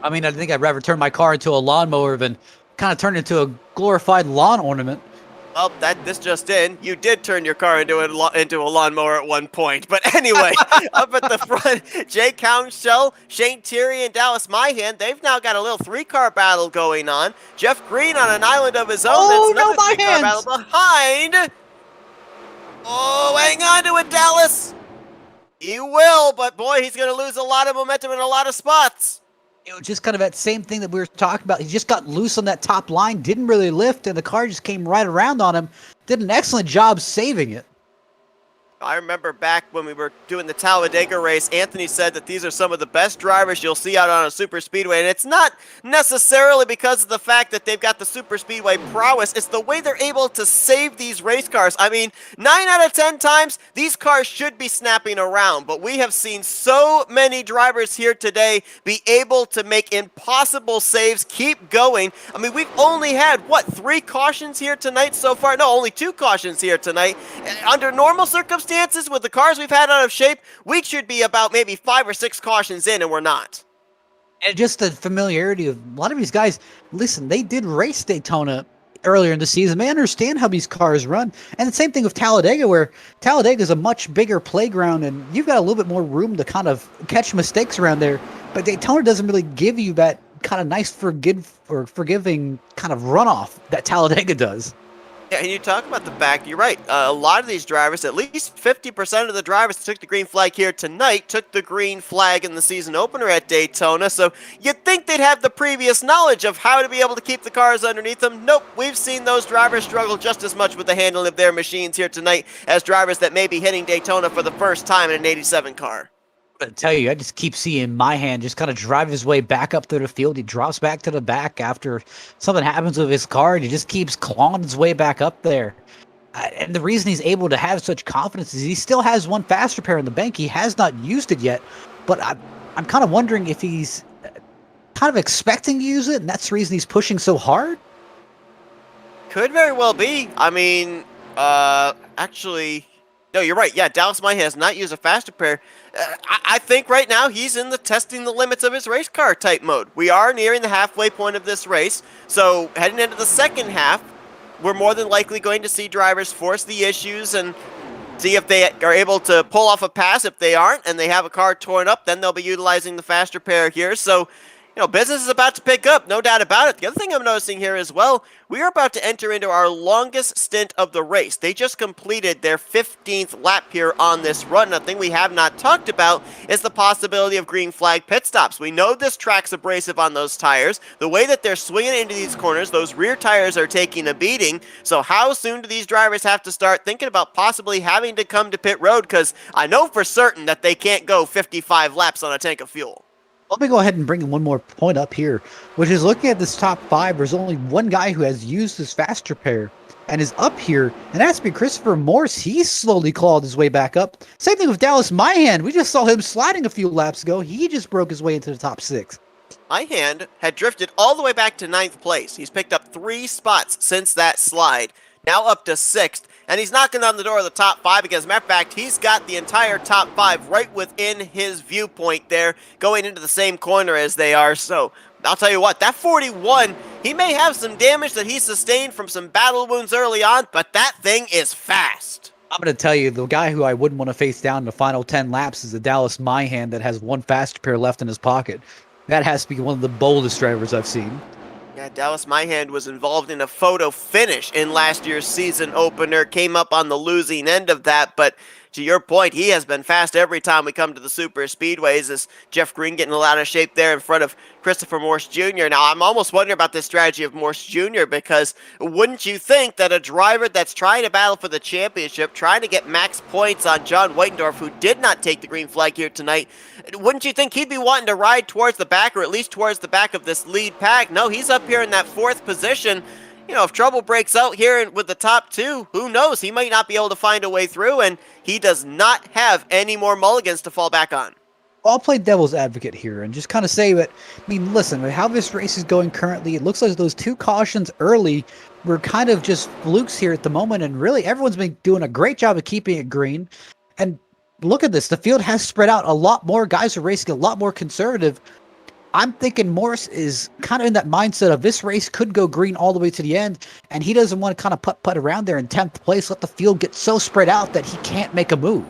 I mean, I think I'd rather turn my car into a lawnmower than kind of turn it into a glorified lawn ornament. Well, this just in. You did turn your car into a lawnmower at one point. But anyway, up at the front, Jake Hounshell, Shane Thierry, and Dallas Myhan, they've now got a little 3-car battle going on. Jeff Green on an island of his own. Oh, That's another no, 3-car battle behind. Oh, hang on to it, Dallas. He will, but boy, he's going to lose a lot of momentum in a lot of spots. It was just kind of that same thing that we were talking about. He just got loose on that top line, didn't really lift, and the car just came right around on him. Did an excellent job saving it. I remember back when we were doing the Talladega race, Anthony said that these are some of the best drivers you'll see out on a super speedway, and it's not necessarily because of the fact that they've got the super speedway prowess, it's the way they're able to save these race cars. I mean, 9 out of 10 times, these cars should be snapping around, but we have seen so many drivers here today be able to make impossible saves, keep going. I mean, we've only had, 3 cautions here tonight so far? No, only 2 cautions here tonight. Under normal circumstances, with the cars we've had out of shape, we should be about maybe 5 or 6 cautions in, and we're not. And just the familiarity of a lot of these guys. Listen, they did race Daytona earlier in the season. They understand how these cars run. And the same thing with Talladega, where Talladega is a much bigger playground, and you've got a little bit more room to kind of catch mistakes around there. But Daytona doesn't really give you that kind of nice forgiving kind of runoff that Talladega does. Yeah, and you talk about the fact, you're right, a lot of these drivers, at least 50% of the drivers that took the green flag here tonight, took the green flag in the season opener at Daytona, so you'd think they'd have the previous knowledge of how to be able to keep the cars underneath them. Nope, we've seen those drivers struggle just as much with the handling of their machines here tonight as drivers that may be hitting Daytona for the first time in an 87 car. I tell you, I just keep seeing Myhan just kind of drive his way back up through the field. He drops back to the back after something happens with his car, and he just keeps clawing his way back up there. And the reason he's able to have such confidence is he still has one faster pair in the bank. He has not used it yet, but I'm kind of wondering if he's kind of expecting to use it, and that's the reason he's pushing so hard. Could very well be. I mean, actually, no, you're right. Yeah, Dallas Myhan has not used a faster pair. I think right now he's in the testing the limits of his race car type mode. We are nearing the halfway point of this race, so heading into the second half, we're more than likely going to see drivers force the issues and see if they are able to pull off a pass. If they aren't and they have a car torn up, then they'll be utilizing the faster pair here. So, you know, business is about to pick up, no doubt about it. The other thing I'm noticing here as well, we are about to enter into our longest stint of the race. They just completed their 15th lap here on this run. A thing we have not talked about is the possibility of green flag pit stops. We know this track's abrasive on those tires. The way that they're swinging into these corners, those rear tires are taking a beating. So how soon do these drivers have to start thinking about possibly having to come to pit road? Because I know for certain that they can't go 55 laps on a tank of fuel. Let me go ahead and bring one more point up here, which is looking at this top 5, there's only one guy who has used this faster pair and is up here, and that's be Christopher Morse. He's slowly clawed his way back up. Same thing with Dallas Myhan. We just saw him sliding a few laps ago. He just broke his way into the top 6. Myhan had drifted all the way back to 9th place. He's picked up 3 spots since that slide, now up to 6th. And he's knocking on the door of the top 5 because, as a matter of fact, he's got the entire top 5 right within his viewpoint there, going into the same corner as they are. So, I'll tell you what, that 41, he may have some damage that he sustained from some battle wounds early on, but that thing is fast. I'm going to tell you, the guy who I wouldn't want to face down in the final 10 laps is the Dallas Myhan that has one faster pair left in his pocket. That has to be one of the boldest drivers I've seen. Yeah, Dallas Myhan was involved in a photo finish in last year's season opener, came up on the losing end of that, but to your point, he has been fast every time we come to the super speedways. Is Jeff Green getting a lot of shape there in front of Christopher Morse Jr.? Now, I'm almost wondering about this strategy of Morse Jr. because wouldn't you think that a driver that's trying to battle for the championship, trying to get max points on John Whitendorf, who did not take the green flag here tonight, wouldn't you think he'd be wanting to ride towards the back, or at least towards the back of this lead pack? No, he's up here in that 4th position. If trouble breaks out here with the top 2, who knows? He might not be able to find a way through, and he does not have any more mulligans to fall back on. I'll play devil's advocate here and just kind of say that, listen, how this race is going currently, it looks like those 2 cautions early were kind of just flukes here at the moment, and really everyone's been doing a great job of keeping it green. And look at this, the field has spread out a lot more. Guys are racing a lot more conservative. I'm thinking Morris is kind of in that mindset of this race could go green all the way to the end, and he doesn't want to kind of putt around there in 10th place, let the field get so spread out that he can't make a move.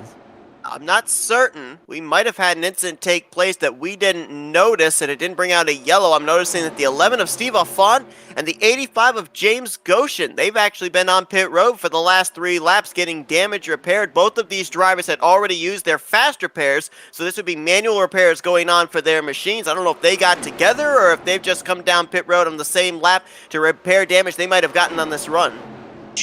I'm not certain. We might have had an incident take place that we didn't notice, and it didn't bring out a yellow. I'm noticing that the 11 of Steve Alfont and the 85 of James Goshen, they've actually been on pit road for the last 3 laps getting damage repaired. Both of these drivers had already used their fast repairs, so this would be manual repairs going on for their machines. I don't know if they got together or if they've just come down pit road on the same lap to repair damage they might have gotten on this run.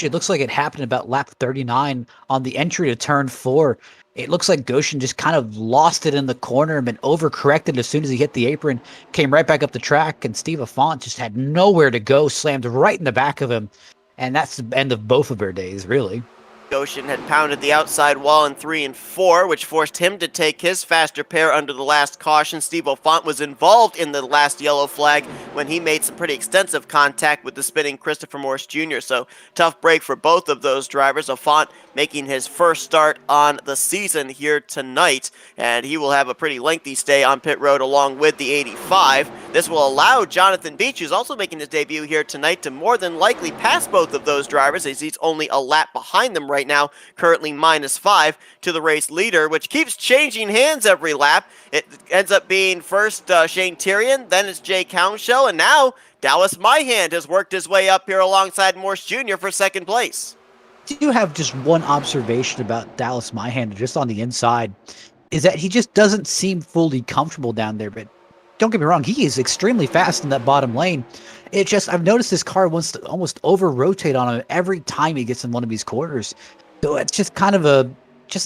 It looks like it happened about lap 39 on the entry to turn 4. It looks like Goshen just kind of lost it in the corner and been overcorrected as soon as he hit the apron, came right back up the track, and Steve Alfont just had nowhere to go, slammed right in the back of him, and that's the end of both of their days, really. Goshen had pounded the outside wall in 3 and 4, which forced him to take his fast repair under the last caution. Steve Alfont was involved in the last yellow flag when he made some pretty extensive contact with the spinning Christopher Morse Jr., so tough break for both of those drivers. Alfont making his first start on the season here tonight, and he will have a pretty lengthy stay on pit road along with the 85. This will allow Jonathan Beach, who's also making his debut here tonight, to more than likely pass both of those drivers, as he's only a lap behind them right now, currently -5 to the race leader, which keeps changing hands every lap. It ends up being first Shane Tyrion, then it's Jay Cownshell, and now Dallas Myhand has worked his way up here alongside Morse Jr. for 2nd place. I do have just one observation about Dallas Myhand, just on the inside, is that he just doesn't seem fully comfortable down there. But don't get me wrong, he is extremely fast in that bottom lane. It just, I've noticed this car wants to almost over-rotate on him every time he gets in one of these corners. So it's just kind of an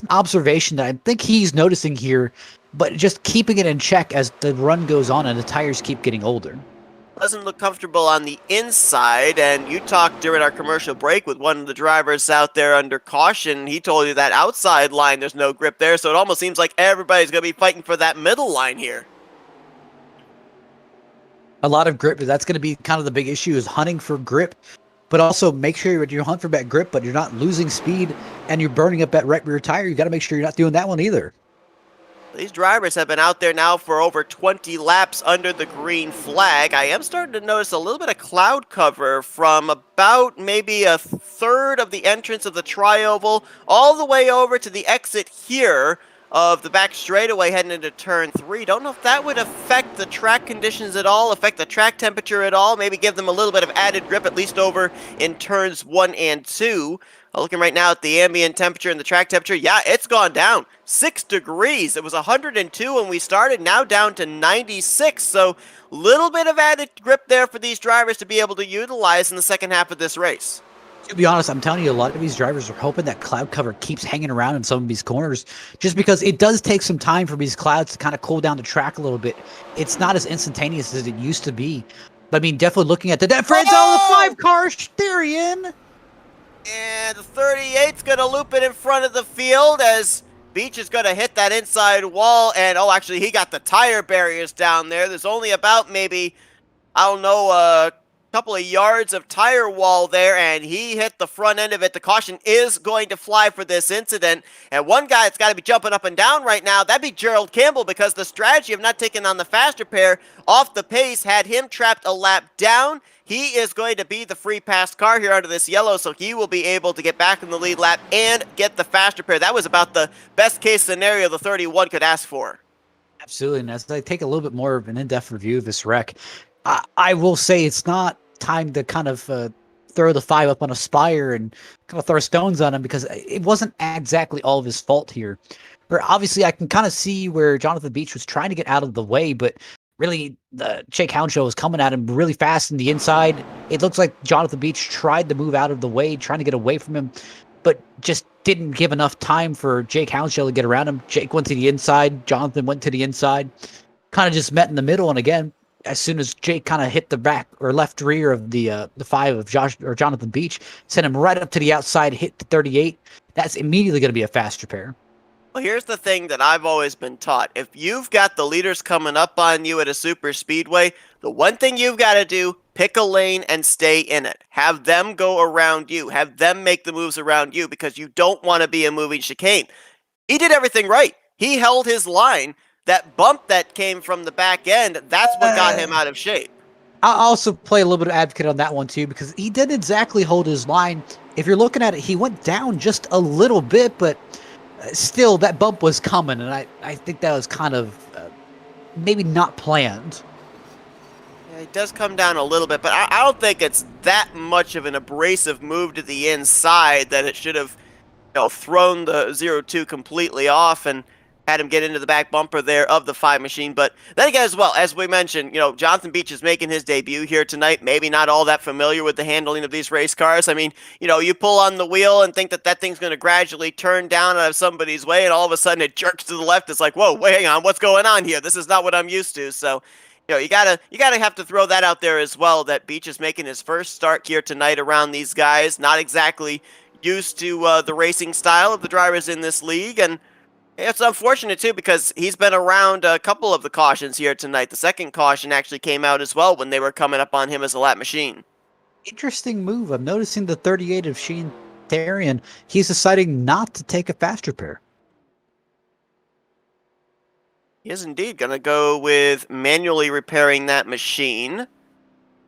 observation that I think he's noticing here, but just keeping it in check as the run goes on and the tires keep getting older. Doesn't look comfortable on the inside, and you talked during our commercial break with one of the drivers out there under caution. He told you that outside line, there's no grip there, so it almost seems like everybody's going to be fighting for that middle line here. A lot of grip, that's going to be kind of the big issue, is hunting for grip, but also make sure you're hunting for that grip, but you're not losing speed and you're burning up that right rear tire. You got to make sure you're not doing that one either. These drivers have been out there now for over 20 laps under the green flag. I am starting to notice a little bit of cloud cover from about maybe a third of the entrance of the tri-oval all the way over to the exit here of the back straightaway heading into turn 3. Don't know if that would affect the track conditions at all, affect the track temperature at all, maybe give them a little bit of added grip, at least over in turns 1 and 2. Looking right now at the ambient temperature and the track temperature, yeah, it's gone down 6 degrees. It was 102 when we started, now down to 96. So little bit of added grip there for these drivers to be able to utilize in the second half of this race. To be honest, I'm telling you, a lot of these drivers are hoping that cloud cover keeps hanging around in some of these corners, just because it does take some time for these clouds to kind of cool down the track a little bit. It's not as instantaneous as it used to be. But I mean, definitely looking at the the 5 car, Styrian. And the 38's going to loop it in front of the field as Beach is going to hit that inside wall. And, oh, actually, he got the tire barriers down there. There's only about maybe, I don't know, a couple of yards of tire wall there, and he hit the front end of it. The caution is going to fly for this incident. And one guy that's got to be jumping up and down right now, that'd be Gerald Campbell, because the strategy of not taking on the fast repair off the pace had him trapped a lap down. He is going to be the free pass car here under this yellow, so he will be able to get back in the lead lap and get the fast repair. That was about the best case scenario the 31 could ask for. Absolutely, and as I take a little bit more of an in-depth review of this wreck, I will say it's not time to kind of throw the 5 up on a spire and kind of throw stones on him because it wasn't exactly all of his fault here. Where obviously I can kind of see where Jonathan Beach was trying to get out of the way, but really the Jake Hounshaw was coming at him really fast in the inside. It looks like Jonathan Beach tried to move out of the way, trying to get away from him, but just didn't give enough time for Jake Hounshaw to get around him. Jake went to the inside, Jonathan went to the inside, kind of just met in the middle, and again, as soon as Jake kind of hit the back or left rear of the 5 of Jonathan Beach, sent him right up to the outside, hit the 38. That's immediately going to be a fast repair. Well, here's the thing that I've always been taught. If you've got the leaders coming up on you at a super speedway, the one thing you've got to do, pick a lane and stay in it. Have them go around you. Have them make the moves around you because you don't want to be a moving chicane. He did everything right. He held his line. That bump that came from the back end, that's what got him out of shape. I'll also play a little bit of advocate on that one too, because he didn't exactly hold his line. If you're looking at it, he went down just a little bit, but still that bump was coming, and I think that was kind of maybe not planned. Yeah, it does come down a little bit, but I don't think it's that much of an abrasive move to the inside that it should have thrown the 0-2 completely off and had him get into the back bumper there of the 5 machine. But then again, as well, as we mentioned, Jonathan Beach is making his debut here tonight, maybe not all that familiar with the handling of these race cars. I mean, you pull on the wheel and think that thing's going to gradually turn down out of somebody's way, and all of a sudden it jerks to the left. It's like, whoa, wait, hang on, what's going on here? This is not what I'm used to. So, you gotta have to throw that out there as well, that Beach is making his first start here tonight around these guys, not exactly used to the racing style of the drivers in this league, and it's unfortunate, too, because he's been around a couple of the cautions here tonight. The second caution actually came out as well when they were coming up on him as a lap machine. Interesting move. I'm noticing the 38 of Sheen Therian. He's deciding not to take a fast repair. He is indeed going to go with manually repairing that machine.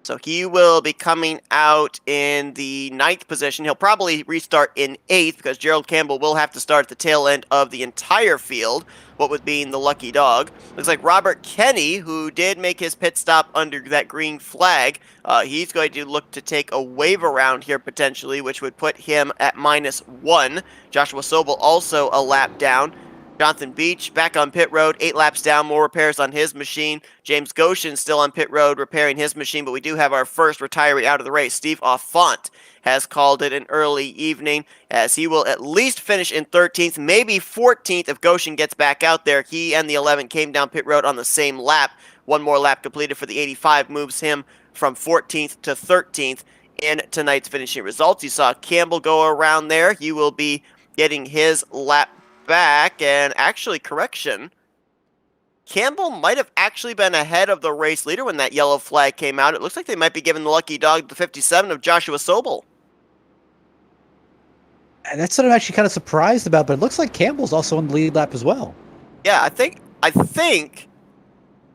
So he will be coming out in the 9th position. He'll probably restart in 8th because Gerald Campbell will have to start at the tail end of the entire field, what with being the lucky dog. Looks like Robert Kenny, who did make his pit stop under that green flag, he's going to look to take a wave around here potentially, which would put him at -1. Joshua Sobel also a lap down. Jonathan Beach back on pit road, 8 laps down, more repairs on his machine. James Goshen still on pit road repairing his machine, but we do have our first retiree out of the race. Steve Offont has called it an early evening, as he will at least finish in 13th, maybe 14th if Goshen gets back out there. He and the 11 came down pit road on the same lap. One more lap completed for the 85 moves him from 14th to 13th in tonight's finishing results. You saw Campbell go around there. He will be getting his lap back, and actually, correction, Campbell might have actually been ahead of the race leader when that yellow flag came out. It looks like they might be giving the lucky dog the 57 of Joshua Sobel. And that's what I'm actually kind of surprised about, but it looks like Campbell's also on the lead lap as well. Yeah, I think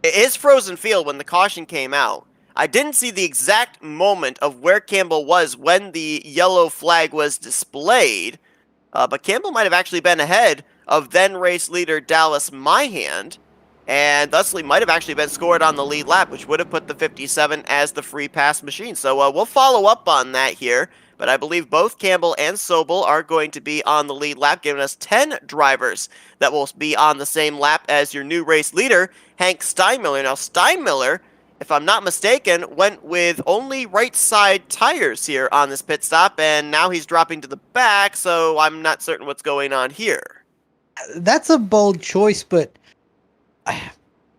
it is frozen field when the caution came out. I didn't see the exact moment of where Campbell was when the yellow flag was displayed, but Campbell might have actually been ahead of then race leader Dallas Myhand, and thusly might have actually been scored on the lead lap, which would have put the 57 as the free pass machine. So we'll follow up on that here, but I believe both Campbell and Sobel are going to be on the lead lap, giving us 10 drivers that will be on the same lap as your new race leader, Hank Steinmiller. Now, Steinmiller, if I'm not mistaken, went with only right side tires here on this pit stop, and now he's dropping to the back, so I'm not certain what's going on here. That's a bold choice, but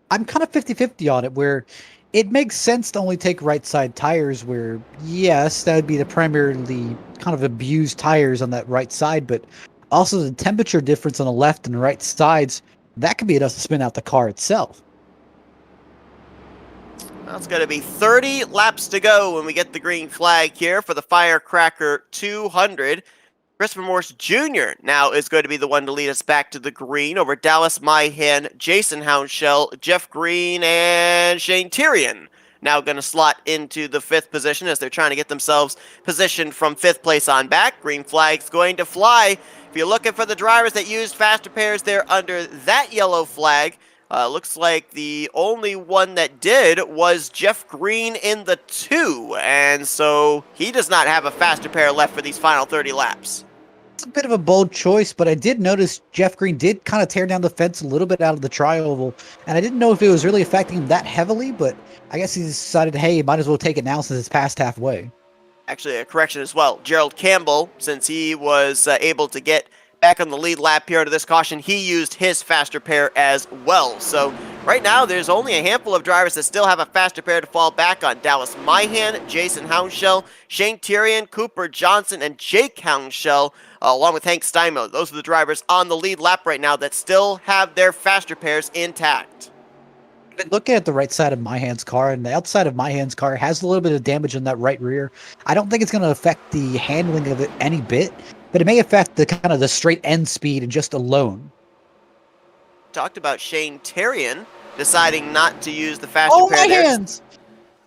I'm kind of 50-50 on it, where it makes sense to only take right side tires, where, yes, that would be the primarily kind of abused tires on that right side, but also the temperature difference on the left and right sides, that could be enough to spin out the car itself. Well, it's going to be 30 laps to go when we get the green flag here for the Firecracker 200. Christopher Morse Jr. now is going to be the one to lead us back to the green over Dallas Myhan, Jason Hounshell, Jeff Green, and Shane Tyrion. Now going to slot into the 5th position as they're trying to get themselves positioned from 5th place on back. Green flag's going to fly. If you're looking for the drivers that used fast repairs, they're under that yellow flag. Looks like the only one that did was Jeff Green in the 2, and so he does not have a faster pair left for these final 30 laps. It's a bit of a bold choice, but I did notice Jeff Green did kind of tear down the fence a little bit out of the tri-oval, and I didn't know if it was really affecting him that heavily, but I guess he decided, hey, might as well take it now since it's past halfway. Actually, a correction as well. Gerald Campbell, since he was able to get back on the lead lap here to this caution, he used his faster pair as well. So right now, there's only a handful of drivers that still have a faster pair to fall back on. Dallas Myhan, Jason Hounshell, Shane Tyrion, Cooper Johnson, and Jake Hounshell, along with Hank Steinmiller. Those are the drivers on the lead lap right now that still have their faster pairs intact. Looking at the right side of Myhan's car, and the outside of Myhan's car has a little bit of damage on that right rear. I don't think it's going to affect the handling of it any bit, but it may affect the kind of the straight end speed and just alone. Talked about Shane Tyrion deciding not to use the faster pair. My hands!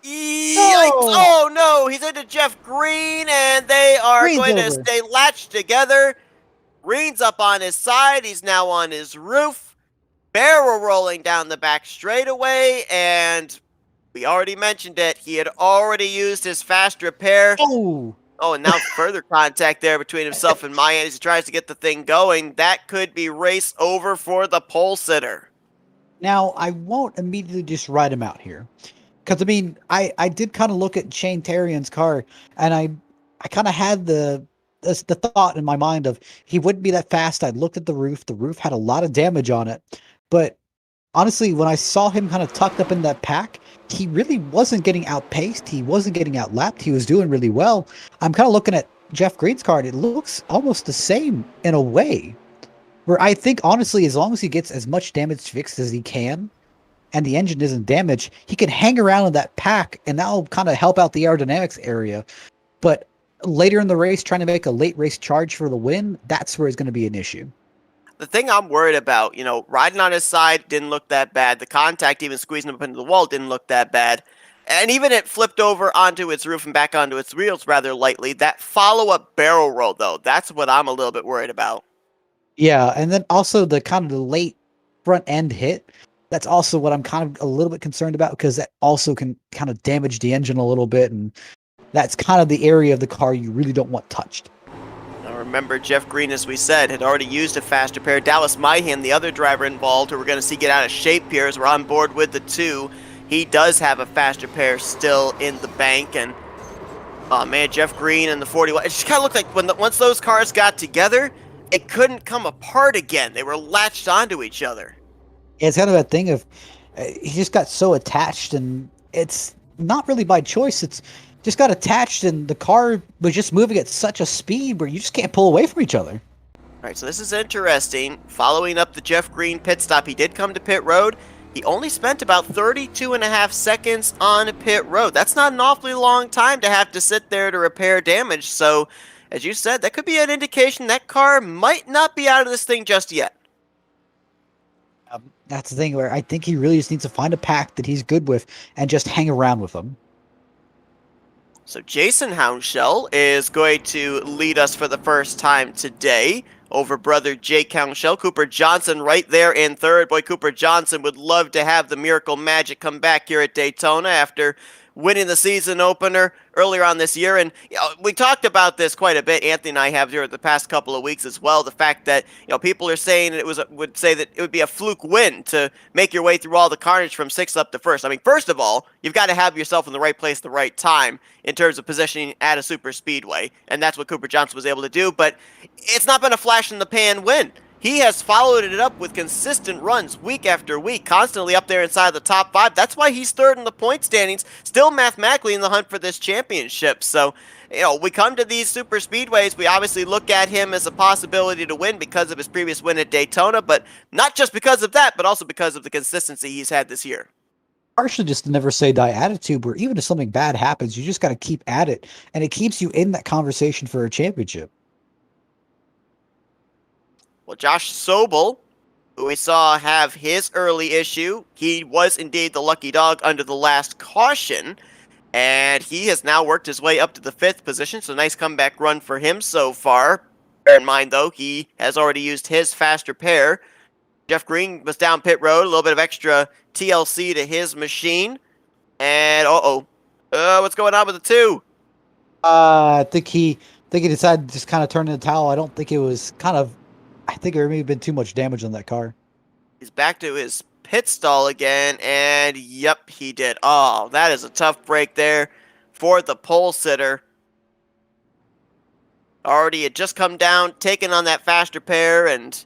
Yikes! Oh no, he's into Jeff Green, and they are going to stay latched together. Green's up on his side, he's now on his roof. Barrel rolling down the back straightaway, and we already mentioned it. He had already used his faster pair. Oh, and now further contact there between himself and Mayan as he tries to get the thing going. That could be race over for the pole sitter. Now, I won't immediately just write him out here. Because, I mean, I did kind of look at Shane Tyrion's car, and I kind of had the thought in my mind of he wouldn't be that fast. I looked at the roof. The roof had a lot of damage on it. But honestly, when I saw him kind of tucked up in that pack, he really wasn't getting outpaced. He wasn't getting outlapped. He was doing really well. I'm kind of looking at Jeff Green's car, and it looks almost the same in a way. Where I think, honestly, as long as he gets as much damage fixed as he can, and the engine isn't damaged, he can hang around in that pack, and that'll kind of help out the aerodynamics area. But later in the race, trying to make a late race charge for the win, that's where it's going to be an issue. The thing I'm worried about, riding on his side didn't look that bad. The contact, even squeezing him up into the wall, didn't look that bad. And even it flipped over onto its roof and back onto its wheels rather lightly. That follow-up barrel roll, though, that's what I'm a little bit worried about. Yeah, and then also the kind of the late front end hit. That's also what I'm kind of a little bit concerned about, because that also can kind of damage the engine a little bit, and that's kind of the area of the car you really don't want touched. Now remember, Jeff Green, as we said, had already used a faster pair. Dallas Myhan, the other driver involved, who we're going to see get out of shape here as we're on board with the 2, he does have a faster pair still in the bank. And oh man, Jeff Green and the 41, it just kind of looked like once those cars got together, it couldn't come apart again. They were latched onto each other. Yeah, it's kind of that thing of he just got so attached, and it's not really by choice. It's just got attached, and the car was just moving at such a speed where you just can't pull away from each other. All right, so this is interesting. Following up the Jeff Green pit stop, he did come to pit road. He only spent about 32.5 seconds on pit road. That's not an awfully long time to have to sit there to repair damage. So, as you said, that could be an indication that car might not be out of this thing just yet. That's the thing where I think he really just needs to find a pack that he's good with and just hang around with them. So Jason Hounshell is going to lead us for the first time today over brother Jake Hounshell. Cooper Johnson right there in third. Boy, Cooper Johnson would love to have the Miracle Magic come back here at Daytona after winning the season opener earlier on this year. And we talked about this quite a bit, Anthony and I have here the past couple of weeks as well. The fact that people are saying would say that it would be a fluke win to make your way through all the carnage from 6th up to 1st. I mean, first of all, you've got to have yourself in the right place at the right time in terms of positioning at a super speedway, and that's what Cooper Johnson was able to do. But it's not been a flash in the pan win. He has followed it up with consistent runs week after week, constantly up there inside the top 5. That's why he's third in the point standings, still mathematically in the hunt for this championship. So, we come to these super speedways, we obviously look at him as a possibility to win because of his previous win at Daytona, but not just because of that, but also because of the consistency he's had this year. Partially just the never say die attitude, where even if something bad happens, you just got to keep at it, and it keeps you in that conversation for a championship. Well, Josh Sobel, who we saw have his early issue, he was indeed the lucky dog under the last caution, and he has now worked his way up to the 5th position, so nice comeback run for him so far. Bear in mind, though, he has already used his faster pair. Jeff Green was down pit road, a little bit of extra TLC to his machine. And, what's going on with the 2? I think he decided to just kind of turn in the towel. I don't think it was I think there may have been too much damage on that car. He's back to his pit stall again, and yep, he did. Oh, that is a tough break there for the pole sitter. Already had just come down, taken on that faster pair, and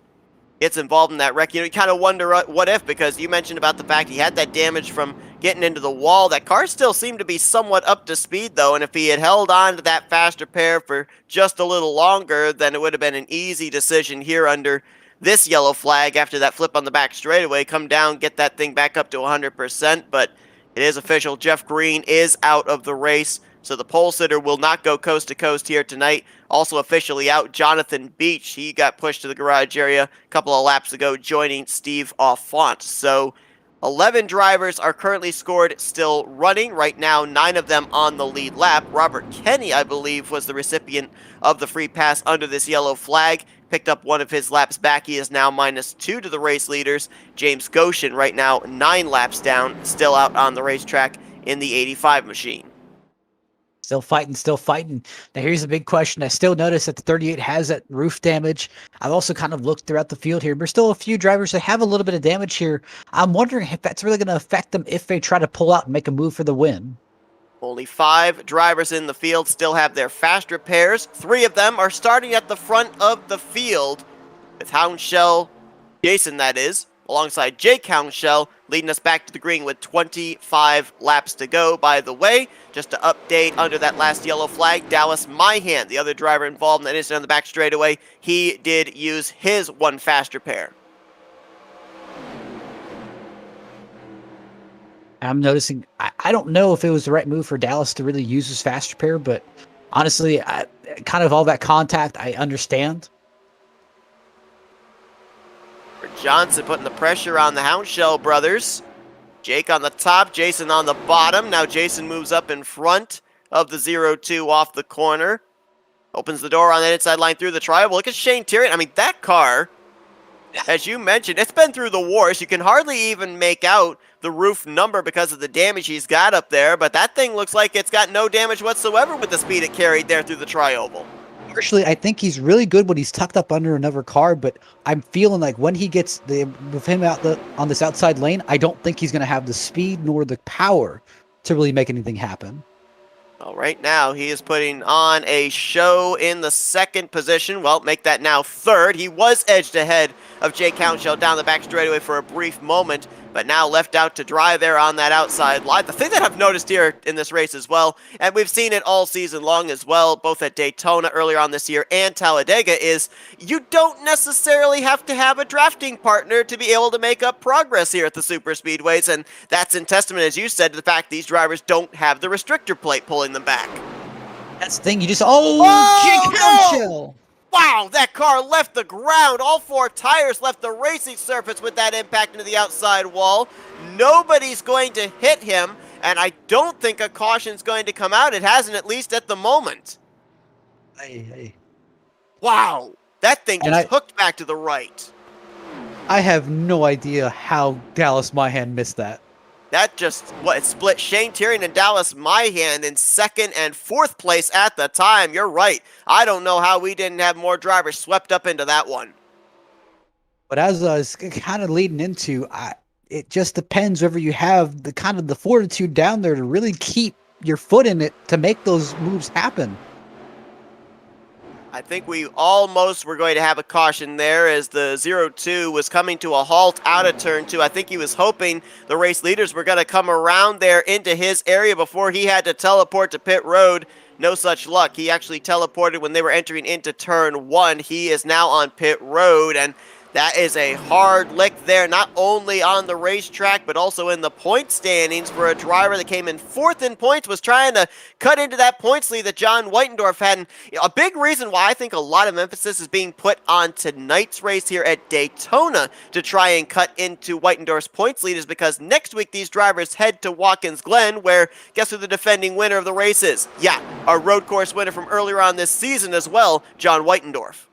gets involved in that wreck. You kind of wonder what if, because you mentioned about the fact he had that damage from getting into the wall. That car still seemed to be somewhat up to speed, though, and if he had held on to that faster pair for just a little longer, then it would have been an easy decision here under this yellow flag after that flip on the back straightaway. Come down, get that thing back up to 100%, but it is official. Jeff Green is out of the race, so the pole sitter will not go coast to coast here tonight. Also officially out, Jonathan Beach. He got pushed to the garage area a couple of laps ago, joining Steve Offont. So 11 drivers are currently scored, still running. Right now, 9 of them on the lead lap. Robert Kenny, I believe, was the recipient of the free pass under this yellow flag. Picked up one of his laps back. He is now -2 to the race leaders. James Goshen right now 9 laps down, still out on the racetrack in the 85 machine. Still fighting. Now here's a big question. I still notice that the 38 has that roof damage. I've also kind of looked throughout the field here. There's still a few drivers that have a little bit of damage here. I'm wondering if that's really going to affect them if they try to pull out and make a move for the win. Only 5 drivers in the field still have their fast repairs. 3 of them are starting at the front of the field, with Houndshell, Jason that is, alongside Jake Houndshell, leading us back to the green with 25 laps to go. By the way, just to update under that last yellow flag, Dallas Myhan, the other driver involved in that incident on the back straightaway, he did use his 1 fast repair. I'm noticing, I don't know if it was the right move for Dallas to really use his fast repair, but honestly, kind of all that contact, I understand. Johnson putting the pressure on the Houndshell brothers. Jake on the top, Jason on the bottom. Now Jason moves up in front of the 0-2 off the corner. Opens the door on that inside line through the tri-oval. Look at Shane Tyrion. I mean, that car, as you mentioned, it's been through the wars. You can hardly even make out the roof number because of the damage he's got up there, but that thing looks like it's got no damage whatsoever with the speed it carried there through the tri-oval. Actually, I think he's really good when he's tucked up under another car, but I'm feeling like when he gets with him out on this outside lane, I don't think he's going to have the speed nor the power to really make anything happen. Well, right now, he is putting on a show in the 2nd position. Well, make that now 3rd. He was edged ahead of Jake Houndshell down the back straightaway for a brief moment, but now left out to dry there on that outside line. The thing that I've noticed here in this race as well, and we've seen it all season long as well, both at Daytona earlier on this year and Talladega, is you don't necessarily have to have a drafting partner to be able to make up progress here at the super speedways, and that's in testament, as you said, to the fact these drivers don't have the restrictor plate pulling them back. That's the thing. You just Jake Houndshell. Wow, that car left the ground. All 4 tires left the racing surface with that impact into the outside wall. Nobody's going to hit him, and I don't think a caution's going to come out. It hasn't, at least at the moment. Hey. Wow, that thing just hooked back to the right. I have no idea how Dallas Myhan missed that. That just, it split Shane Tyrion and Dallas Myhan in 2nd and 4th place at the time. You're right. I don't know how we didn't have more drivers swept up into that one. But as I was kind of leading into, it just depends whether you have the kind of the fortitude down there to really keep your foot in it to make those moves happen. I think we almost were going to have a caution there as the 0-2 was coming to a halt out of turn 2. I think he was hoping the race leaders were going to come around there into his area before he had to teleport to pit road. No such luck. He actually teleported when they were entering into turn 1. He is now on pit road, and that is a hard lick there, not only on the racetrack, but also in the point standings for a driver that came in 4th in points, was trying to cut into that points lead that John Whitendorf had. And a big reason why I think a lot of emphasis is being put on tonight's race here at Daytona to try and cut into Whitendorf's points lead is because next week these drivers head to Watkins Glen, where guess who the defending winner of the race is? Yeah, our road course winner from earlier on this season as well, John Whitendorf.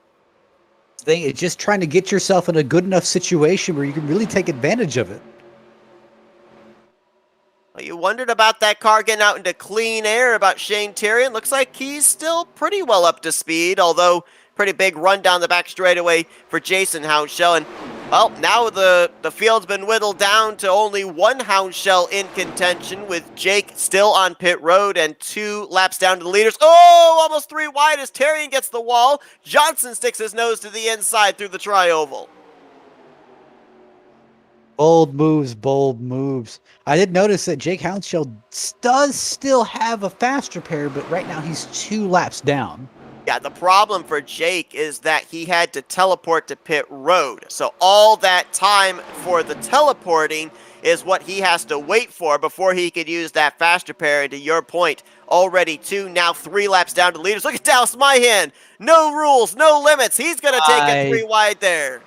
thing. It's just trying to get yourself in a good enough situation where you can really take advantage of it. Well, you wondered about that car getting out into clean air, about Shane Tyrion. Looks like he's still pretty well up to speed, although pretty big run down the back straightaway for Jason Houndshell. And, well, now the field's been whittled down to only one Houndshell in contention, with Jake still on pit road and 2 laps down to the leaders. Oh, almost 3 wide as Tyrion gets the wall. Johnson sticks his nose to the inside through the tri-oval. Bold moves, bold moves. I did notice that Jake Houndshell does still have a faster pair, but right now he's 2 laps down. Yeah, the problem for Jake is that he had to teleport to pit road. So all that time for the teleporting is what he has to wait for before he could use that faster pair. And to your point, already 2, now 3 laps down to leaders. Look at Dallas Myhan. No rules, no limits. He's going to take it 3 wide there.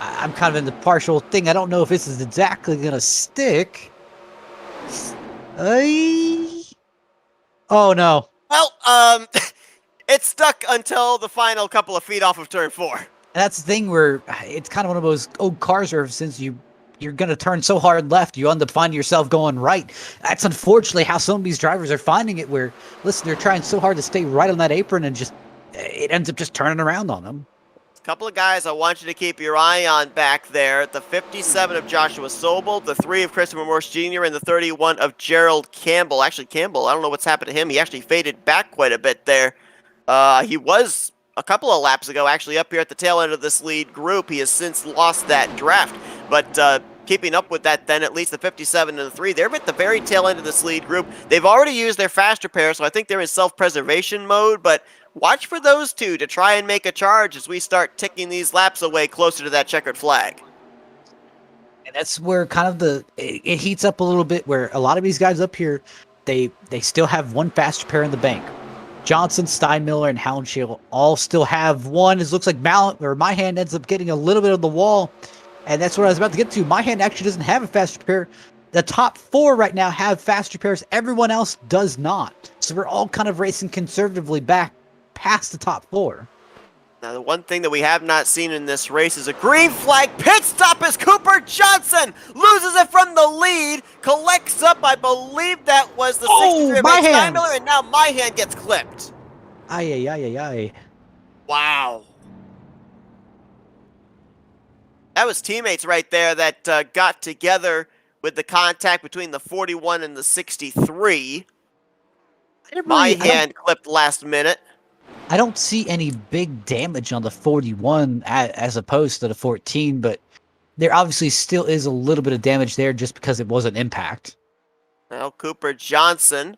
I'm kind of in the partial thing. I don't know if this is exactly going to stick. Oh, no. Well, it stuck until the final couple of feet off of turn 4. And that's the thing where it's kind of one of those old cars where since you're going to turn so hard left, you end up finding yourself going right. That's unfortunately how some of these drivers are finding it, where, listen, they're trying so hard to stay right on that apron and just it ends up just turning around on them. Couple of guys I want you to keep your eye on back there. The 57 of Joshua Sobel, the 3 of Christopher Morse Jr., and the 31 of Gerald Campbell. Actually, Campbell, I don't know what's happened to him. He actually faded back quite a bit there. He was a couple of laps ago actually up here at the tail end of this lead group. He has since lost that draft. But keeping up with that then, at least the 57 and the 3, they're at the very tail end of this lead group. They've already used their faster pair, so I think they're in self-preservation mode, but watch for those 2 to try and make a charge as we start ticking these laps away closer to that checkered flag. And that's where kind of it heats up a little bit, where a lot of these guys up here, they still have 1 faster pair in the bank. Johnson, Steinmiller, and Houndshell all still have 1. It looks like my hand ends up getting a little bit of the wall, and that's what I was about to get to. My hand actually doesn't have a faster pair. The top 4 right now have faster pairs. Everyone else does not. So we're all kind of racing conservatively back past the top 4. Now, the one thing that we have not seen in this race is a green flag pit stop as Cooper Johnson loses it from the lead, collects up, I believe that was the 63 of Steinmiller, and now my hand gets clipped. Ay. Wow. That was teammates right there that got together with the contact between the 41 and the 63. My hand clipped last minute. I don't see any big damage on the 41 as opposed to the 14, but there obviously still is a little bit of damage there just because it was an impact. Well, Cooper Johnson,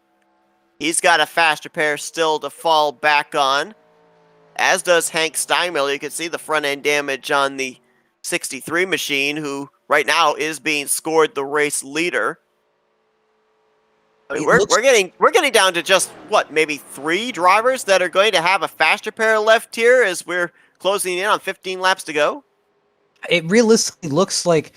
he's got a faster pair still to fall back on, as does Hank Steinmiller. You can see the front end damage on the 63 machine, who right now is being scored the race leader. I mean, we're getting down to just what, maybe 3 drivers that are going to have a faster pair left here as we're closing in on 15 laps to go. It realistically looks like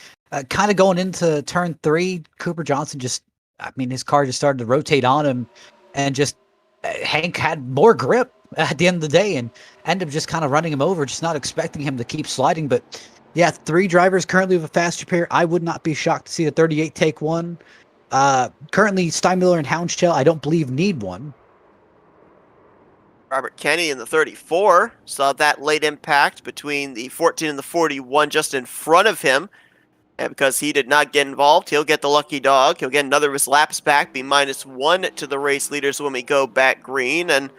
kind of going into turn 3, Cooper Johnson his car just started to rotate on him, and just Hank had more grip at the end of the day and ended up just kind of running him over, just not expecting him to keep sliding. But yeah, 3 drivers currently with a faster pair. I would not be shocked to see the 38 take 1. Currently, Steinmiller and Houndshell, I don't believe, need 1. Robert Kenny in the 34 saw that late impact between the 14 and the 41 just in front of him. And because he did not get involved, he'll get the lucky dog. He'll get another of his laps back, be -1 to the race leaders when we go back green. And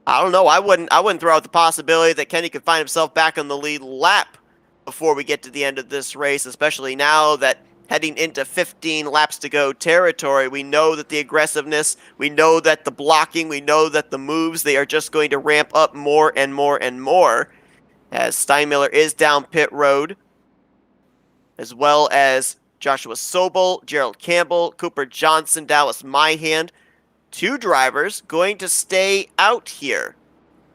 I don't know, I wouldn't throw out the possibility that Kenny could find himself back on the lead lap before we get to the end of this race, especially now that heading into 15 laps to go territory, we know that the aggressiveness, we know that the blocking, we know that the moves, they are just going to ramp up more and more and more as Steinmiller is down pit road, as well as Joshua Sobel, Gerald Campbell, Cooper Johnson, Dallas Myhan. 2 drivers going to stay out here.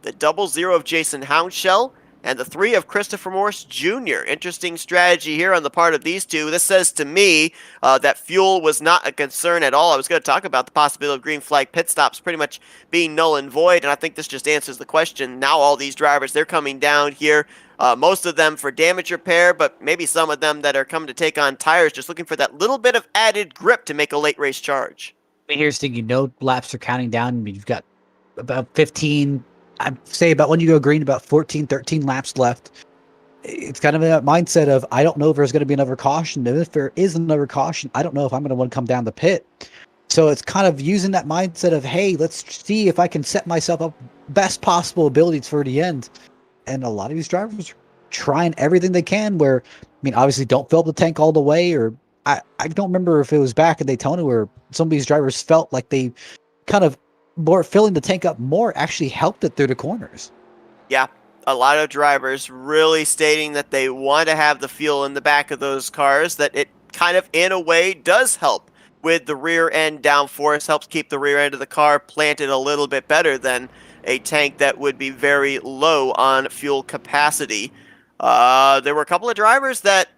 The 00 of Jason Houndshell and the 3 of Christopher Morse Jr. Interesting strategy here on the part of these 2. This says to me that fuel was not a concern at all. I was going to talk about the possibility of green flag pit stops pretty much being null and void, and I think this just answers the question. Now all these drivers, they're coming down here Most of them for damage repair, but maybe some of them that are coming to take on tires, just looking for that little bit of added grip to make a late race charge. Here's the thing, laps are counting down. You've got about 15, I'd say about when you go green, about 14, 13 laps left. It's kind of that mindset of, I don't know if there's going to be another caution. And if there is another caution, I don't know if I'm going to want to come down the pit. So it's kind of using that mindset of, hey, let's see if I can set myself up best possible abilities for the end. And a lot of these drivers are trying everything they can where, obviously don't fill up the tank all the way, or I don't remember if it was back in Daytona where some of these drivers felt like they kind of more filling the tank up more actually helped it through the corners. Yeah, a lot of drivers really stating that they want to have the fuel in the back of those cars, that it kind of, in a way, does help with the rear end downforce, helps keep the rear end of the car planted a little bit better than a tank that would be very low on fuel capacity. There were a couple of drivers that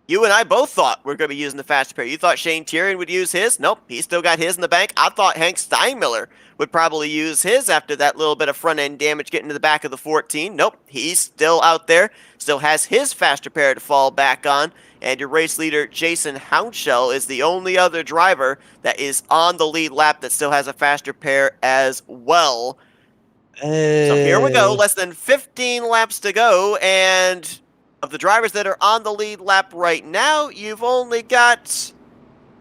you and I both thought were going to be using the fast repair. You thought Shane Tyrion would use his? Nope, he still got his in the bank. I thought Hank Steinmiller would probably use his after that little bit of front-end damage getting to the back of the 14. Nope, he's still out there, still has his fast repair to fall back on. And your race leader, Jason Hounshell, is the only other driver that is on the lead lap that still has a fast repair as well. So here we go, less than 15 laps to go, and of the drivers that are on the lead lap right now, you've only got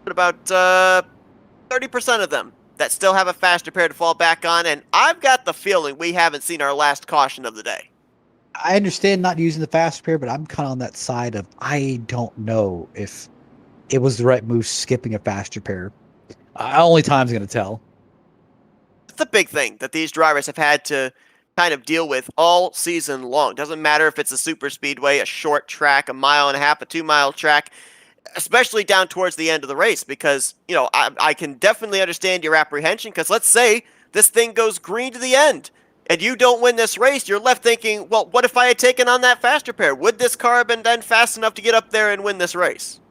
about 30% of them that still have a fast repair to fall back on, and I've got the feeling we haven't seen our last caution of the day. I understand not using the fast repair, but I'm kind of on that side of, I don't know if it was the right move skipping a fast repair. Only time's going to tell. It's the big thing that these drivers have had to kind of deal with all season long. Doesn't matter if it's a super speedway, a short track, a mile and a half, a 2-mile track, especially down towards the end of the race, because, I can definitely understand your apprehension, because let's say this thing goes green to the end and you don't win this race, you're left thinking, well, what if I had taken on that fast repair? Would this car have been done fast enough to get up there and win this race?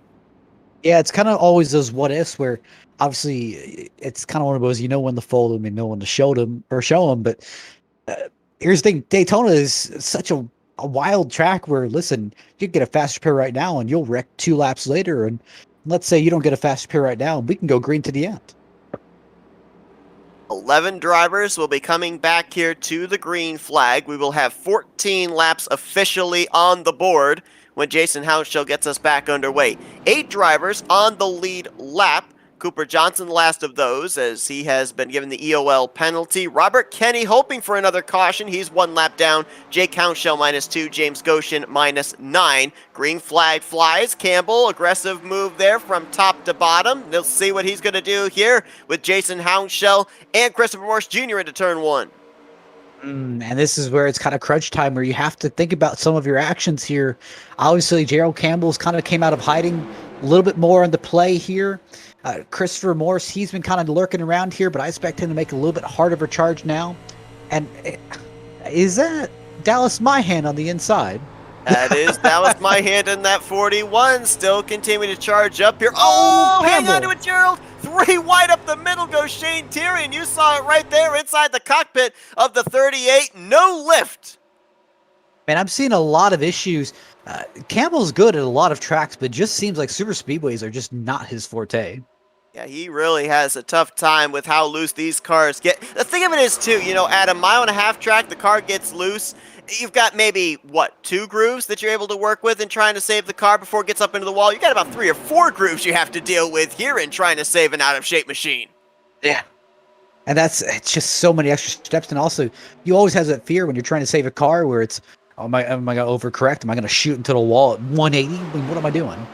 Yeah, it's kind of always those what ifs where obviously it's kind of one of those, when to fold them and know when to show them. But here's the thing, Daytona is such a wild track where, listen, you can get a fast repair right now and you'll wreck 2 laps later. And let's say you don't get a fast repair right now, we can go green to the end. 11 drivers will be coming back here to the green flag. We will have 14 laps officially on the board when Jason Hounshell gets us back underway. 8 drivers on the lead lap. Cooper Johnson, the last of those, as he has been given the EOL penalty. Robert Kenny hoping for another caution. He's 1 lap down. Jake Hounshell -2. James Goshen -9. Green flag flies. Campbell, aggressive move there from top to bottom. They'll see what he's going to do here with Jason Hounshell and Christopher Morse Jr. into turn 1. And this is where it's kind of crunch time, where you have to think about some of your actions here. Obviously, Gerald Campbell's kind of came out of hiding a little bit more on the play here. Christopher Morse, he's been kind of lurking around here, but I expect him to make a little bit harder of a charge now. And is that Dallas Myhan on the inside? That is Dallas Myhan in that 41, still continuing to charge up here. Oh, hang on to it, Gerald. 3 wide up the middle goes Shane Tyrion. You saw it right there inside the cockpit of the 38. No lift. Man, I'm seeing a lot of issues. Campbell's good at a lot of tracks, but it just seems like super speedways are just not his forte. Yeah, he really has a tough time with how loose these cars get. The thing of it is, too, at a 1.5 mile track, the car gets loose. You've got maybe, 2 grooves that you're able to work with in trying to save the car before it gets up into the wall. You got about 3 or 4 grooves you have to deal with here in trying to save an out-of-shape machine. Yeah. And it's just so many extra steps. And also, you always have that fear when you're trying to save a car where it's, am I going to overcorrect? Am I going to shoot into the wall at 180? What am I doing?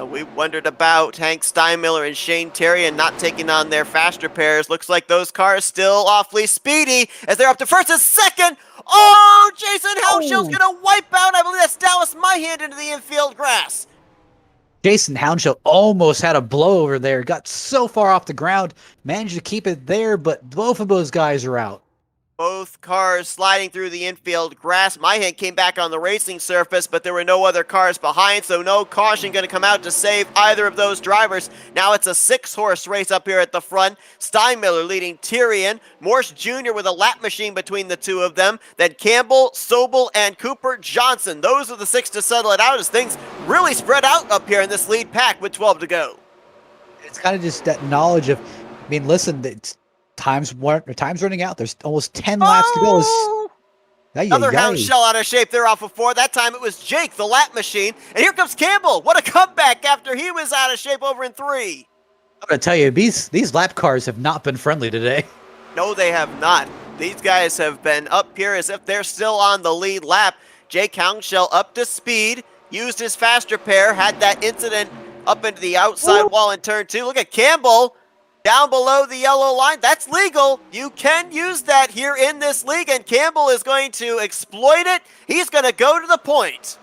We wondered about Hank Steinmiller and Shane Tyrion not taking on their fast repairs. Looks like those cars still awfully speedy as they're up to first and second. Oh, Jason Hounshell's going to wipe out. I believe that's Dallas Myhan into the infield grass. Jason Hounshell almost had a blowover there. Got so far off the ground. Managed to keep it there, but both of those guys are out. Both cars sliding through the infield grass. Myhan came back on the racing surface, but there were no other cars behind, so no caution going to come out to save either of those drivers. Now it's a 6-horse race up here at the front. Steinmiller leading Tyrion. Morse Jr. with a lap machine between the two of them. Then Campbell, Sobel, and Cooper Johnson. Those are the 6 to settle it out as things really spread out up here in this lead pack with 12 to go. It's kind of just that knowledge of, I mean, listen, it's time's running out. There's almost 10 laps to go. Another hound shell out of shape there off of 4. That time it was Jake, the lap machine. And here comes Campbell. What a comeback after he was out of shape over in 3. I'm going to tell you, these lap cars have not been friendly today. No, they have not. These guys have been up here as if they're still on the lead lap. Jake Houndshell up to speed, used his faster pair, had that incident up into the outside wall in turn 2. Look at Campbell. Down below the yellow line, that's legal. You can use that here in this league, and Campbell is going to exploit it. He's going to go to the point.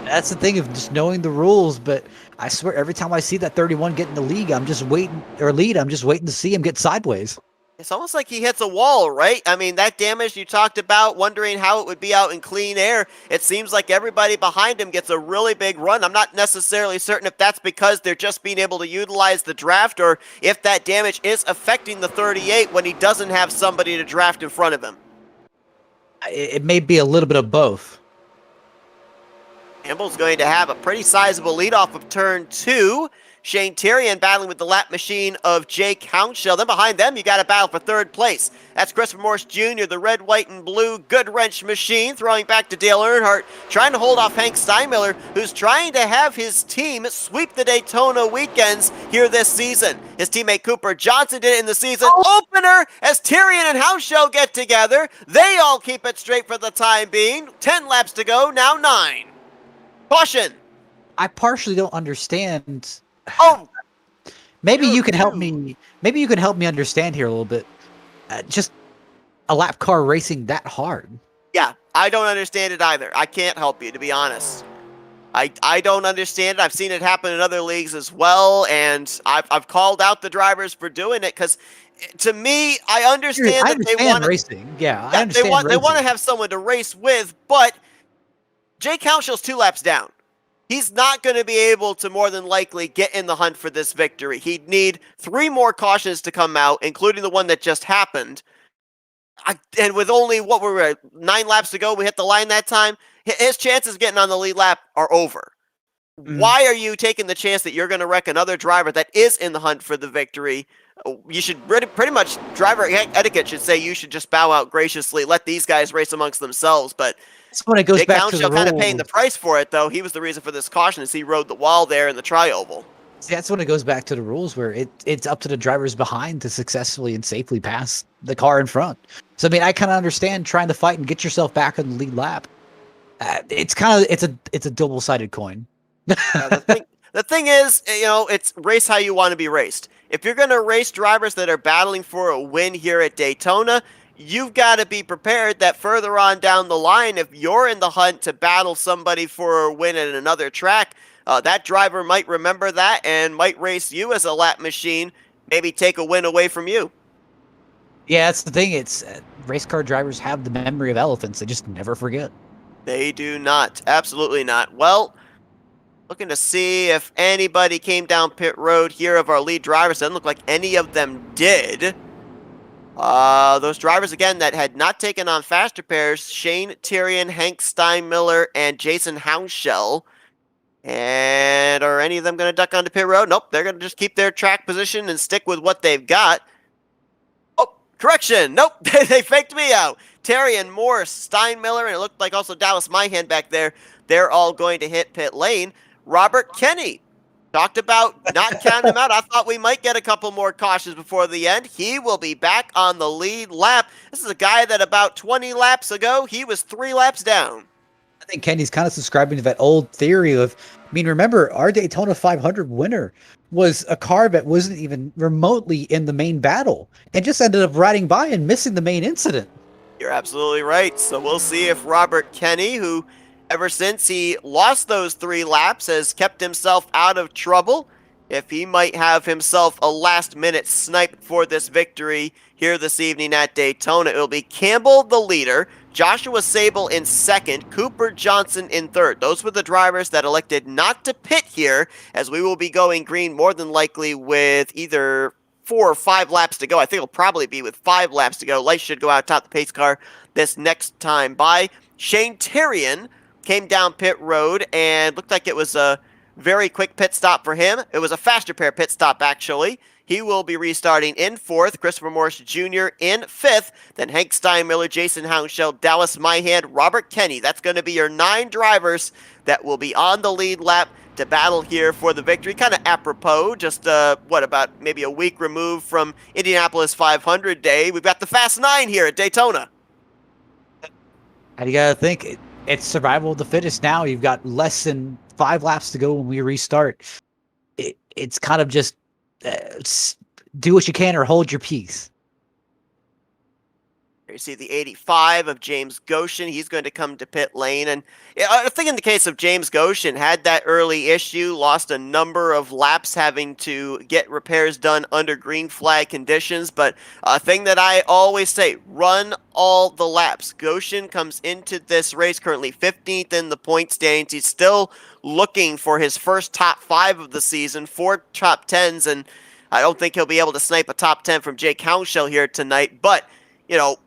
That's the thing of just knowing the rules, but I swear every time I see that 31 get in the lead, I'm just waiting to see him get sideways. It's almost like he hits a wall, right? I mean, that damage you talked about, wondering how it would be out in clean air, it seems like everybody behind him gets a really big run. I'm not necessarily certain if that's because they're just being able to utilize the draft or if that damage is affecting the 38 when he doesn't have somebody to draft in front of him. It may be a little bit of both. Campbell's going to have a pretty sizable lead off of turn 2. Shane Tyrion battling with the lap machine of Jake Houndshell. Then behind them, you got a battle for 3rd place. That's Christopher Morse Jr., the red, white, and blue good wrench machine, throwing back to Dale Earnhardt, trying to hold off Hank Steinmiller, who's trying to have his team sweep the Daytona weekends here this season. His teammate Cooper Johnson did it in the season opener as Tyrion and Houndshell get together. They all keep it straight for the time being. 10 laps to go, now 9. Caution. I partially don't understand. Oh, maybe you can help me. Maybe you can help me understand here a little bit. Just a lap car racing that hard. Yeah, I don't understand it either. I can't help you, to be honest. I don't understand it. I've seen it happen in other leagues as well, and I've called out the drivers for doing it because, to me, I understand that they want racing. Yeah, I understand. They want to have someone to race with, but Jake Houndshell's 2 laps down. He's not going to be able to more than likely get in the hunt for this victory. He'd need 3 more cautions to come out, including the one that just happened. And with only, 9 laps to go, we hit the line that time, his chances of getting on the lead lap are over. Why are you taking the chance that you're going to wreck another driver that is in the hunt for the victory? You should pretty much, driver etiquette should say you should just bow out graciously, let these guys race amongst themselves, but that's when it goes Jake back to the kind of paying the price for it, though. He was the reason for this caution as he rode the wall there in the tri-oval. See, that's when it goes back to the rules where it's up to the drivers behind to successfully and safely pass the car in front. So, I mean, I kind of understand trying to fight and get yourself back on the lead lap. It's a double-sided coin. The thing is, it's race how you want to be raced. If you're going to race drivers that are battling for a win here at Daytona, you've got to be prepared that further on down the line, if you're in the hunt to battle somebody for a win at another track, that driver might remember that and might race you as a lap machine, maybe take a win away from you. Yeah, that's the thing. It's race car drivers have the memory of elephants. They just never forget. They do not. Absolutely not. Well, looking to see if anybody came down pit road here of our lead drivers. Doesn't look like any of them did. Those drivers, again, that had not taken on faster pairs, Shane Tyrion, Hank Steinmiller, and Jason Houndshell. And are any of them going to duck onto pit road? Nope, they're going to just keep their track position and stick with what they've got. Oh, correction. Nope, they faked me out. Tyrion, Morse, Steinmiller, and it looked like also Dallas Myhan back there. They're all going to hit pit lane. Robert Kenny. Talked about not counting him out. I thought we might get a couple more cautions before the end. He will be back on the lead lap. This is a guy that about 20 laps ago, he was 3 laps down. I think Kenny's kind of subscribing to that old theory of, I mean, remember, our Daytona 500 winner was a car that wasn't even remotely in the main battle and just ended up riding by and missing the main incident. You're absolutely right. So we'll see if Robert Kenny, who ever since he lost those 3 laps, has kept himself out of trouble. if he might have himself a last-minute snipe for this victory here this evening at Daytona. It'll be Campbell, the leader, Joshua Sable in second, Cooper Johnson in third. Those were the drivers that elected not to pit here, as we will be going green more than likely with either 4 or 5 laps to go. I think it'll probably be with 5 laps to go. Lights should go out top the pace car this next time by. Shane Terrian came down pit road and looked like it was a very quick pit stop for him. It was a faster pair pit stop, actually. He will be restarting in 4th, Christopher Morris Jr. in 5th, then Hank Steinmiller, Jason Hounshell, Dallas Myhand, Robert Kenny. That's going to be your 9 drivers that will be on the lead lap to battle here for the victory. Kind of apropos, just, about maybe a week removed from Indianapolis 500 Day. We've got the Fast 9 here at Daytona. And you got to think, it's survival of the fittest now. You've got less than 5 laps to go when we restart. It's kind of just do what you can or hold your peace. You see the 85 of James Goshen. He's going to come to pit lane. And I think in the case of James Goshen, had that early issue, lost a number of laps having to get repairs done under green flag conditions. But a thing that I always say, run all the laps. Goshen comes into this race currently 15th in the point standings. He's still looking for his first top 5 of the season, 4 top 10s. And I don't think he'll be able to snipe a top 10 from Jake Hounshell here tonight. But, you know,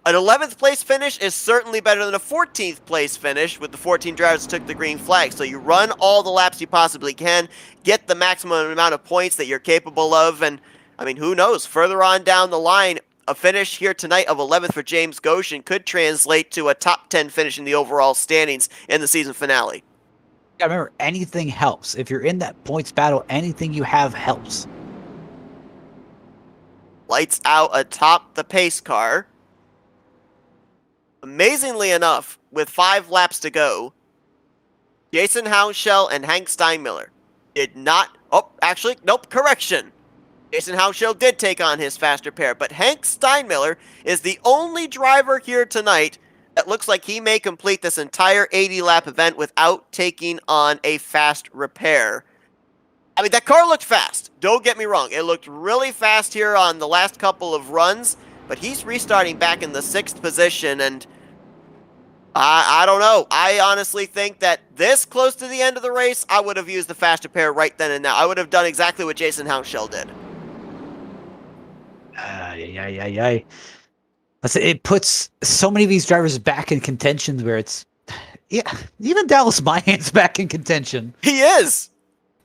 an 11th place finish is certainly better than a 14th place finish with the 14 drivers that took the green flag. So you run all the laps you possibly can, get the maximum amount of points that you're capable of, and, I mean, who knows? Further on down the line, a finish here tonight of 11th for James Goshen could translate to a top 10 finish in the overall standings in the season finale. Yeah, remember, anything helps. If you're in that points battle, anything you have helps. Lights out atop the pace car. Amazingly enough, with 5 laps to go, Jason Hounshell and Hank Steinmiller did not... Oh, actually, nope, correction. Jason Hounshell did take on his faster pair, but Hank Steinmiller is the only driver here tonight that looks like he may complete this entire 80-lap event without taking on a fast repair. I mean, that car looked fast. Don't get me wrong. It looked really fast here on the last couple of runs, but he's restarting back in the 6th position, and I don't know. I honestly think that this close to the end of the race, I would have used the faster pair right then and now. I would have done exactly what Jason Hounshell did. It puts so many of these drivers back in contention where it's... Yeah, even Dallas Myhand's back in contention. He is!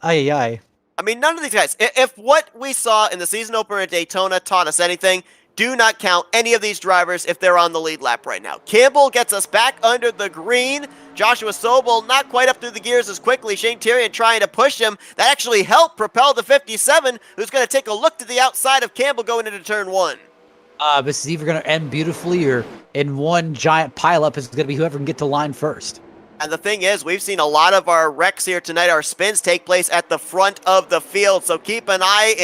I mean, none of these guys, if what we saw in the season opener at Daytona taught us anything, do not count any of these drivers if they're on the lead lap right now. Campbell gets us back under the green. Joshua Sobel not quite up through the gears as quickly. Shane Terrian trying to push him. That actually helped propel the 57, who's going to take a look to the outside of Campbell going into turn 1. This is either going to end beautifully or in one giant pileup is going to be whoever can get to line first. And the thing is, we've seen a lot of our wrecks here tonight, our spins take place at the front of the field. So keep an eye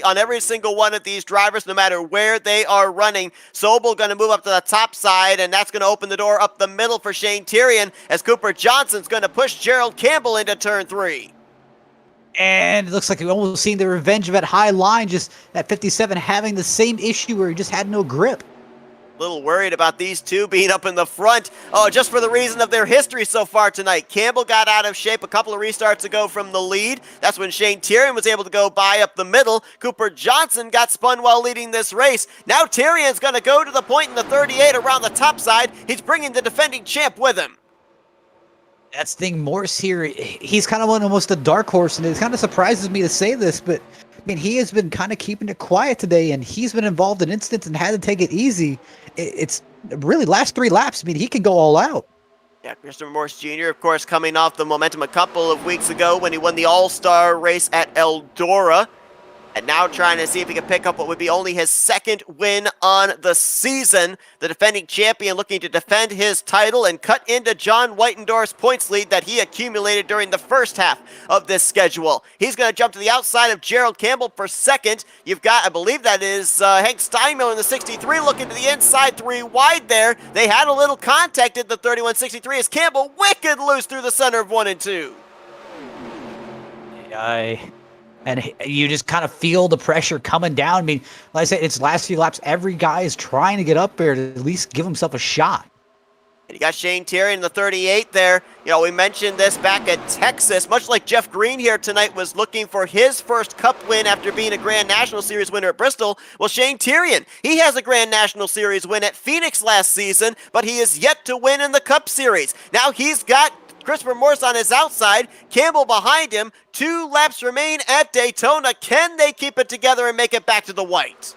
on every single one of these drivers, no matter where they are running. Sobel going to move up to the top side, and that's going to open the door up the middle for Shane Terrian, as Cooper Johnson's going to push Gerald Campbell into turn 3. And it looks like we've almost seen the revenge of that high line, just that 57 having the same issue where he just had no grip. Little worried about these two being up in the front. Oh, just for the reason of their history so far tonight. Campbell got out of shape a couple of restarts ago from the lead. That's when Shane Terrian was able to go by up the middle. Cooper Johnson got spun while leading this race. Now Terrian's going to go to the point in the 38 around the top side. He's bringing the defending champ with him. That's the thing, Morse here, he's kind of almost a dark horse, and it kind of surprises me to say this, but I mean, he has been kind of keeping it quiet today, and he's been involved in incidents and had to take it easy. It's really last 3 laps. I mean, he can go all out. Yeah, Christopher Morse Jr., of course, coming off the momentum a couple of weeks ago when he won the All-Star race at Eldora. And now trying to see if he can pick up what would be only his 2nd win on the season. The defending champion looking to defend his title and cut into John Whitendorf's points lead that he accumulated during the first half of this schedule. He's going to jump to the outside of Gerald Campbell for 2nd. You've got, I believe that is Hank Steinmiller in the 63 looking to the inside 3 wide there. They had a little contact at the 31-63 as Campbell wicked loose through the center of 1 and 2. And you just kind of feel the pressure coming down. I mean, like I said, it's last few laps. Every guy is trying to get up there to at least give himself a shot. And you got Shane Thierry in the 38 there. You know, we mentioned this back at Texas, much like Jeff Green here tonight was looking for his first Cup win after being a Grand National Series winner at Bristol. Well, Shane Thierry, he has a Grand National Series win at Phoenix last season, but he is yet to win in the Cup Series. Now he's got Christopher Morse on his outside, Campbell behind him. 2 laps remain at Daytona. Can they keep it together and make it back to the white?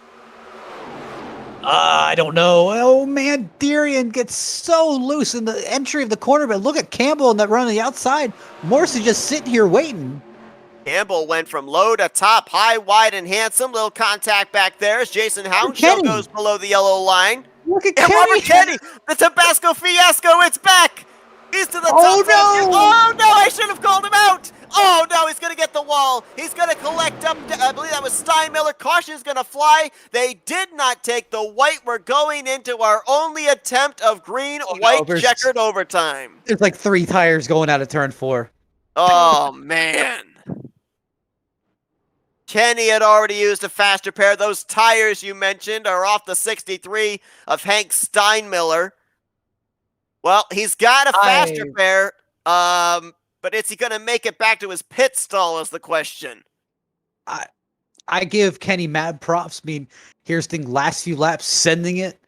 I don't know. Oh, man, Darian gets so loose in the entry of the corner, but look at Campbell in that run on the outside. Morse is just sitting here waiting. Campbell went from low to top, high, wide, and handsome. Little contact back there as Jason Hounshaw goes below the yellow line. Look at and Kenny. Robert Kenny, the Tabasco fiasco, it's back. He's to the top. Oh, no. Oh, no, I should have called him out. Oh, no, he's going to get the wall. He's going to collect up. I believe that was Steinmiller. Caution is going to fly. They did not take the white. We're going into our only attempt of green-white checkered overtime. There's like 3 tires going out of turn 4. Oh, man. Kenny had already used a faster pair. Those tires you mentioned are off the 63 of Hank Steinmiller. Well, he's got a faster pair, but is he going to make it back to his pit stall is the question. I give Kenny mad props. I mean, here's the thing, last few laps, sending it.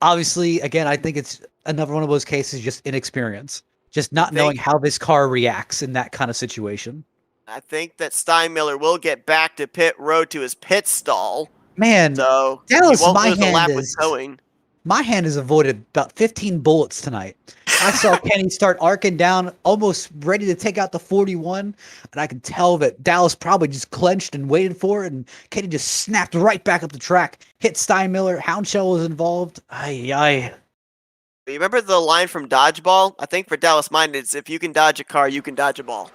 Obviously, again, I think it's another one of those cases, just inexperience. Just not knowing how this car reacts in that kind of situation. I think that Steinmiller will get back to pit road to his pit stall. Man, so Dallas, he won't my lose a hand lap is, with towing. My hand has avoided about 15 bullets tonight. I saw Kenny start arcing down, almost ready to take out the 41, and I can tell that Dallas probably just clenched and waited for it, and Kenny just snapped right back up the track, hit Steinmiller, Houndshell was involved. You remember the line from Dodgeball? I think for Dallas Minded, it's if you can dodge a car, you can dodge a ball.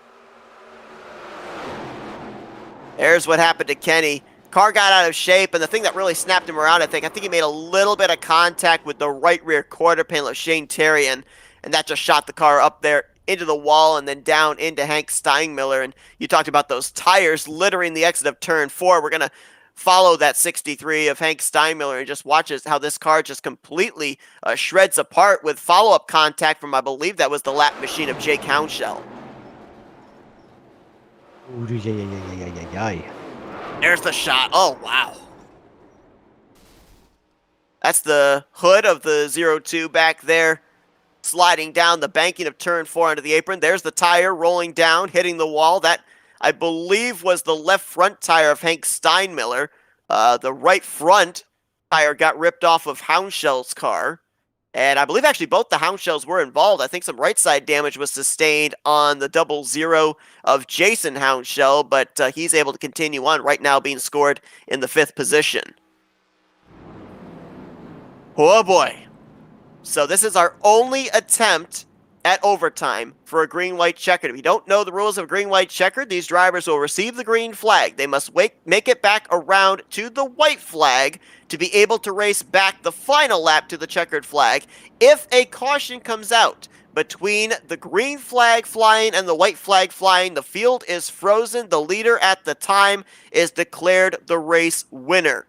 There's what happened to Kenny. Car got out of shape, and the thing that really snapped him around, I think he made a little bit of contact with the right rear quarter panel of Shane Thierry, and that just shot the car up there into the wall and then down into Hank Steinmiller. And you talked about those tires littering the exit of turn 4. We're going to follow that 63 of Hank Steinmiller and just watch how this car just completely shreds apart with follow-up contact from, I believe that was the lap machine of Jake Houndshell. There's the shot. Oh, wow. That's the hood of the 02 back there, sliding down the banking of turn 4 onto the apron. There's the tire rolling down, hitting the wall. That, I believe, was the left front tire of Hank Steinmiller. The right front tire got ripped off of Houndshell's car. And I believe actually both the Houndshells were involved. I think some right side damage was sustained on the 00 of Jason Houndshell, but he's able to continue on right now, being scored in the 5th position. Oh boy. So this is our only attempt at overtime for a green-white checkered. If you don't know the rules of green-white checkered, these drivers will receive the green flag. They must make it back around to the white flag to be able to race back the final lap to the checkered flag. If a caution comes out between the green flag flying and the white flag flying, the field is frozen. The leader at the time is declared the race winner.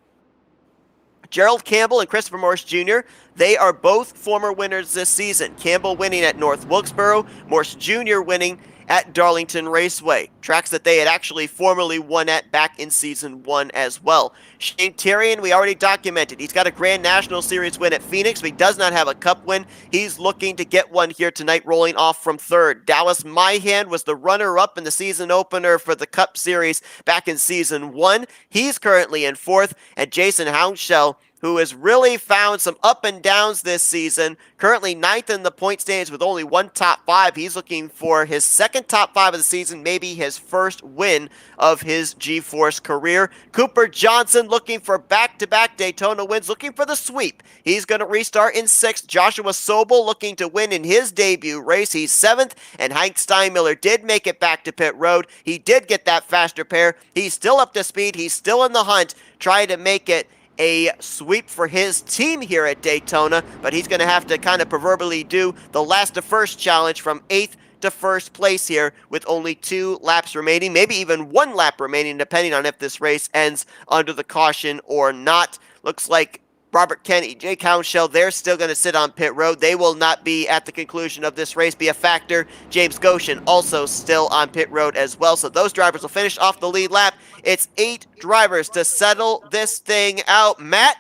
Gerald Campbell and Christopher Morse Jr., they are both former winners this season. Campbell winning at North Wilkesboro, Morse Jr. winning at Darlington Raceway, tracks that they had actually formerly won at back in Season 1 as well. Shane Thierry, we already documented. He's got a Grand National Series win at Phoenix, but he does not have a Cup win. He's looking to get one here tonight, rolling off from 3rd. Dallas Myhand was the runner-up in the season opener for the Cup Series back in Season 1. He's currently in 4th, and Jason Houndshell, who has really found some up and downs this season, currently 9th in the point standings with only 1 top 5. He's looking for his 2nd top 5 of the season, maybe his first win of his G-Force career. Cooper Johnson looking for back-to-back Daytona wins, looking for the sweep. He's going to restart in 6th. Joshua Sobel looking to win in his debut race. He's 7th, and Hank Steinmiller did make it back to pit road. He did get that faster pair. He's still up to speed. He's still in the hunt, trying to make it a sweep for his team here at Daytona, but he's going to have to kind of proverbially do the last to first challenge from 8th to first place here with only 2 laps remaining, maybe even 1 lap remaining, depending on if this race ends under the caution or not. Looks like Robert Kennedy, Jake Hounshell, they're still going to sit on pit road. They will not be at the conclusion of this race, be a factor. James Goshen also still on pit road as well. So those drivers will finish off the lead lap. It's 8 drivers to settle this thing out. Matt,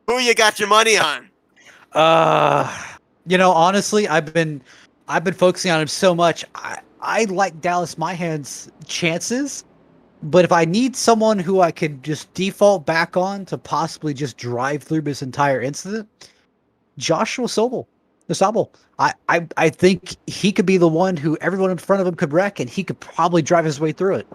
who you got your money on? Honestly, I've been focusing on him so much. I like Dallas Myhan's chances. But if I need someone who I could just default back on to possibly just drive through this entire incident, Joshua Sobel. I think he could be the one who everyone in front of him could wreck, and he could probably drive his way through it.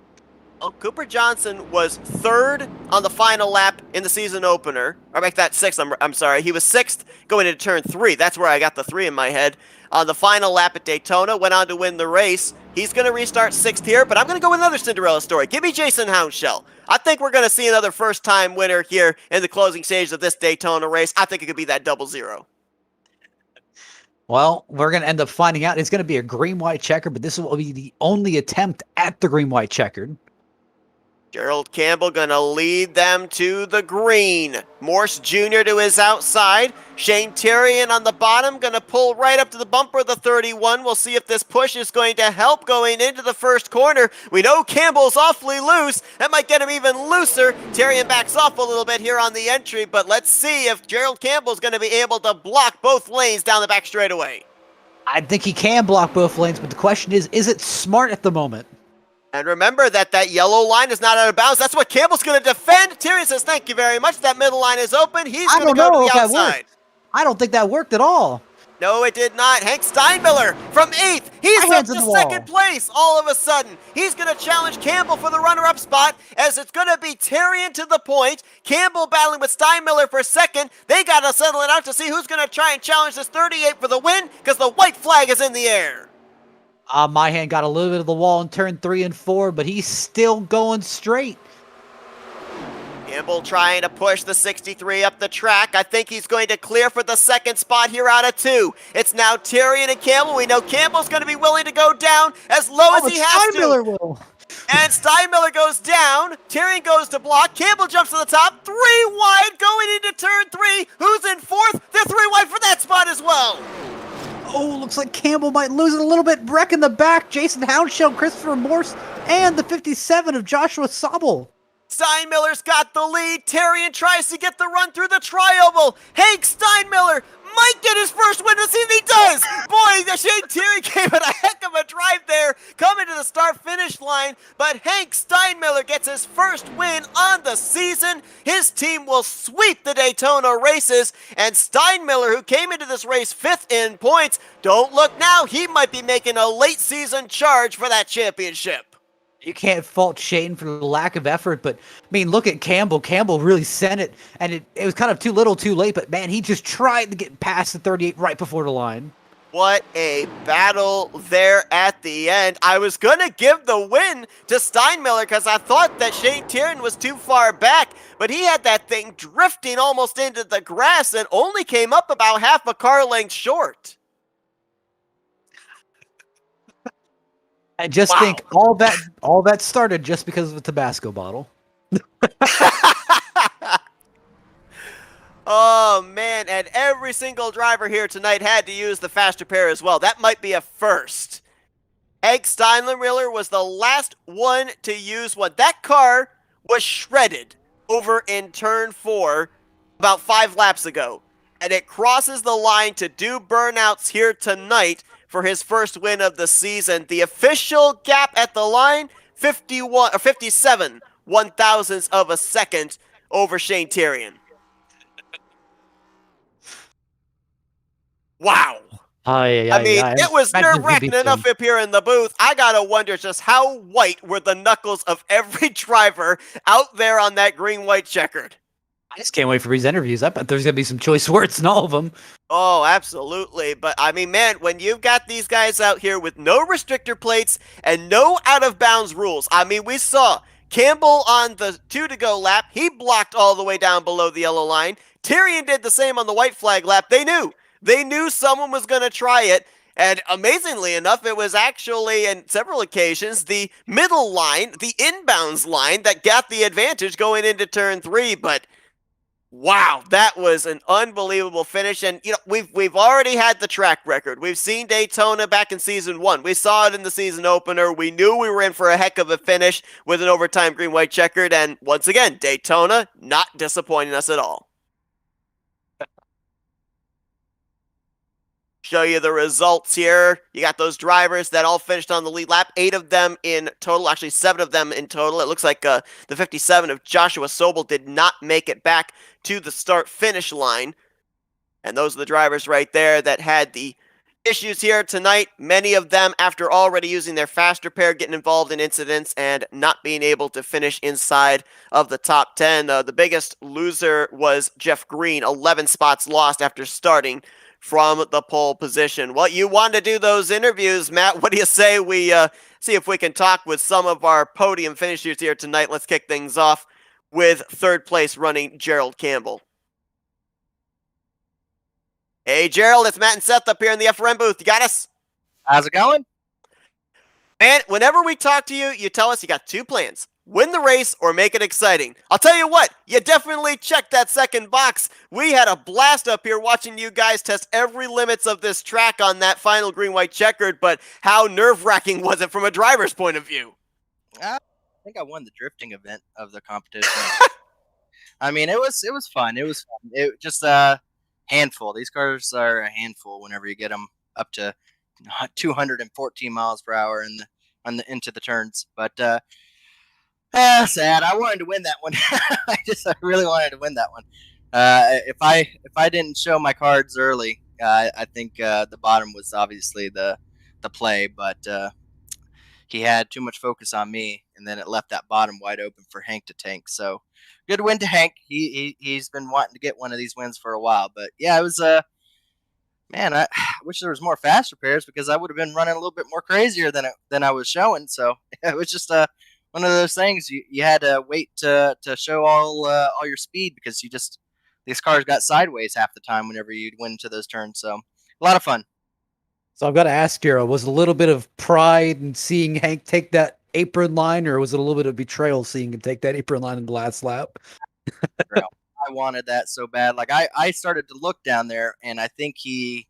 Well, Cooper Johnson was 3rd on the final lap in the season opener. Or make that 6th, I'm sorry. He was 6th going into turn 3. That's where I got the 3 in my head. On the final lap at Daytona, went on to win the race. He's going to restart 6th here, but I'm going to go with another Cinderella story. Give me Jason Hounshell. I think we're going to see another first-time winner here in the closing stage of this Daytona race. I think it could be that 0-0. Well, we're going to end up finding out. It's going to be a green-white checker, but this will be the only attempt at the green-white checkered. Gerald Campbell going to lead them to the green. Morse Jr. to his outside. Shane Terrian on the bottom going to pull right up to the bumper of the 31. We'll see if this push is going to help going into the first corner. We know Campbell's awfully loose. That might get him even looser. Terrian backs off a little bit here on the entry, but let's see if Gerald Campbell's going to be able to block both lanes down the back straightaway. I think he can block both lanes, but the question is it smart at the moment? And remember that yellow line is not out of bounds. That's what Campbell's going to defend. Terrian says, thank you very much. That middle line is open. He's going to go to the outside. I don't think that worked at all. No, it did not. Hank Steinmiller from 8th. He's up to 2nd place all of a sudden. He's going to challenge Campbell for the runner-up spot, as it's going to be Terrian to the point. Campbell battling with Steinmiller for 2nd. They got to settle it out to see who's going to try and challenge this 38 for the win, because the white flag is in the air. Myhan got a little bit of the wall in turn 3 and 4, but he's still going straight. Campbell trying to push the 63 up the track. I think he's going to clear for the 2nd spot here out of 2. It's now Terrian and Campbell. We know Campbell's going to be willing to go down as low as he has Steinmiller will. And Steinmiller goes down. Terrian goes to block. Campbell jumps to the top. 3 wide going into turn 3. Who's in 4th? They're 3 wide for that spot as well. Oh, looks like Campbell might lose it a little bit. Wreck in the back. Jason Hounshell, Christopher Morse, and the 57 of Joshua Sobel. Steinmiller's got the lead. Terrian tries to get the run through the tri-oval. Hank Steinmiller might get his first win this season. He does! Boy, Shane Terrian gave it a heck of a drive there, coming to the start-finish line. But Hank Steinmiller gets his first win on the season. His team will sweep the Daytona races. And Steinmiller, who came into this race 5th in points, don't look now, he might be making a late-season charge for that championship. You can't fault Shane for the lack of effort, but, I mean, look at Campbell. Campbell really sent it, and it was kind of too little too late, but, man, he just tried to get past the 38 right before the line. What a battle there at the end. I was going to give the win to Steinmiller because I thought that Shane Terrian was too far back, but he had that thing drifting almost into the grass and only came up about half a car length short. I just think all that started just because of a Tabasco bottle. Oh, man, and every single driver here tonight had to use the faster pair as well. That might be a first. Hank Steinmiller was the last one to use one. That car was shredded over in turn 4 about 5 laps ago, and it crosses the line to do burnouts here tonight for his first win of the season. The official gap at the line, 57 1,000ths of a second over Shane Terrian. Wow. I mean, it was nerve-wracking enough up here in the booth. I gotta wonder just how white were the knuckles of every driver out there on that green-white checkered. I just can't wait for these interviews. I bet there's going to be some choice words in all of them. Oh, absolutely. But, I mean, man, when you've got these guys out here with no restrictor plates and no out-of-bounds rules, I mean, we saw Campbell on the 2-to-go lap. He blocked all the way down below the yellow line. Terrian did the same on the white flag lap. They knew someone was going to try it. And amazingly enough, it was actually, in several occasions, the middle line, the inbounds line, that got the advantage going into turn 3. But wow, that was an unbelievable finish. And we've already had the track record. We've seen Daytona back in season 1. We saw it in the season opener. We knew we were in for a heck of a finish with an overtime green-white checkered. And once again, Daytona not disappointing us at all. Show you the results here. You got those drivers that all finished on the lead lap. 8 of them in total, actually 7 of them in total. It looks like the 57 of Joshua Sobel did not make it back to the start-finish line. And those are the drivers right there that had the issues here tonight. Many of them, after already using their faster pair, getting involved in incidents and not being able to finish inside of the top 10. The biggest loser was Jeff Green, 11 spots lost after starting from the pole position. Well, you wanted to do those interviews, Matt. What do you say we see if we can talk with some of our podium finishers here tonight? Let's kick things off with third place running Gerald Campbell. Hey, Gerald, it's Matt and Seth up here in the FRM booth. You got us? How's it going? Man, whenever we talk to you, you tell us you got 2 plans. Win the race or make it exciting. I'll tell you what, you definitely checked that second box. We had a blast up here watching you guys test every limits of this track on that final green-white checkered, but how nerve-wracking was it from a driver's point of view? I think I won the drifting event of the competition. I mean, it was fun. It was fun. It just a handful. These cars are a handful whenever you get them up to 214 miles per hour into the turns. But sad. I wanted to win that one. I really wanted to win that one. If I didn't show my cards early, I think the bottom was obviously the play, but he had too much focus on me, and then it left that bottom wide open for Hank to tank. So good win to Hank. He's been wanting to get one of these wins for a while, but yeah, it was man, I wish there was more faster pairs because I would have been running a little bit more crazier than I was showing. So it was just one of those things you had to wait to show all your speed because these cars got sideways half the time whenever you'd win to those turns. So a lot of fun. So I've got to ask you, was it a little bit of pride in seeing Hank take that apron line, or was it a little bit of betrayal seeing him take that apron line in the last lap? I wanted that so bad. Like I started to look down there, and I think he,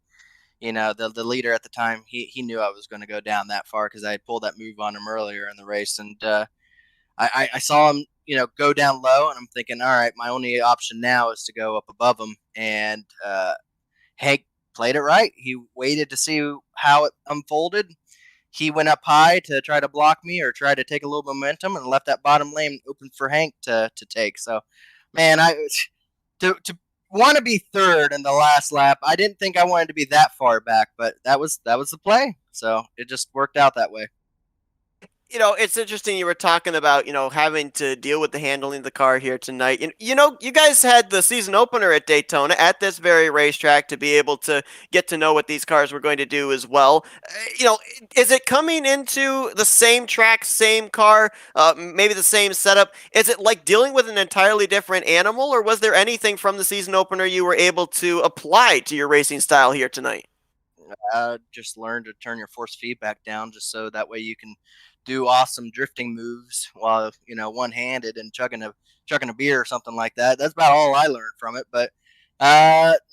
the leader at the time, he knew I was going to go down that far because I had pulled that move on him earlier in the race, and I saw him, go down low, and I'm thinking, all right, my only option now is to go up above him, and Hank played it right. He waited to see how it unfolded. He went up high to try to block me or try to take a little momentum and left that bottom lane open for Hank to take. So, man, to want to be third in the last lap, I didn't think I wanted to be that far back, but that was the play. So it just worked out that way. It's interesting you were talking about, having to deal with the handling of the car here tonight. You guys had the season opener at Daytona at this very racetrack to be able to get to know what these cars were going to do as well. Is it coming into the same track, same car, maybe the same setup? Is it like dealing with an entirely different animal, or was there anything from the season opener you were able to apply to your racing style here tonight? Just learn to turn your force feedback down just so that way you can do awesome drifting moves while one-handed and chugging a beer or something like that. That's about all I learned from it. But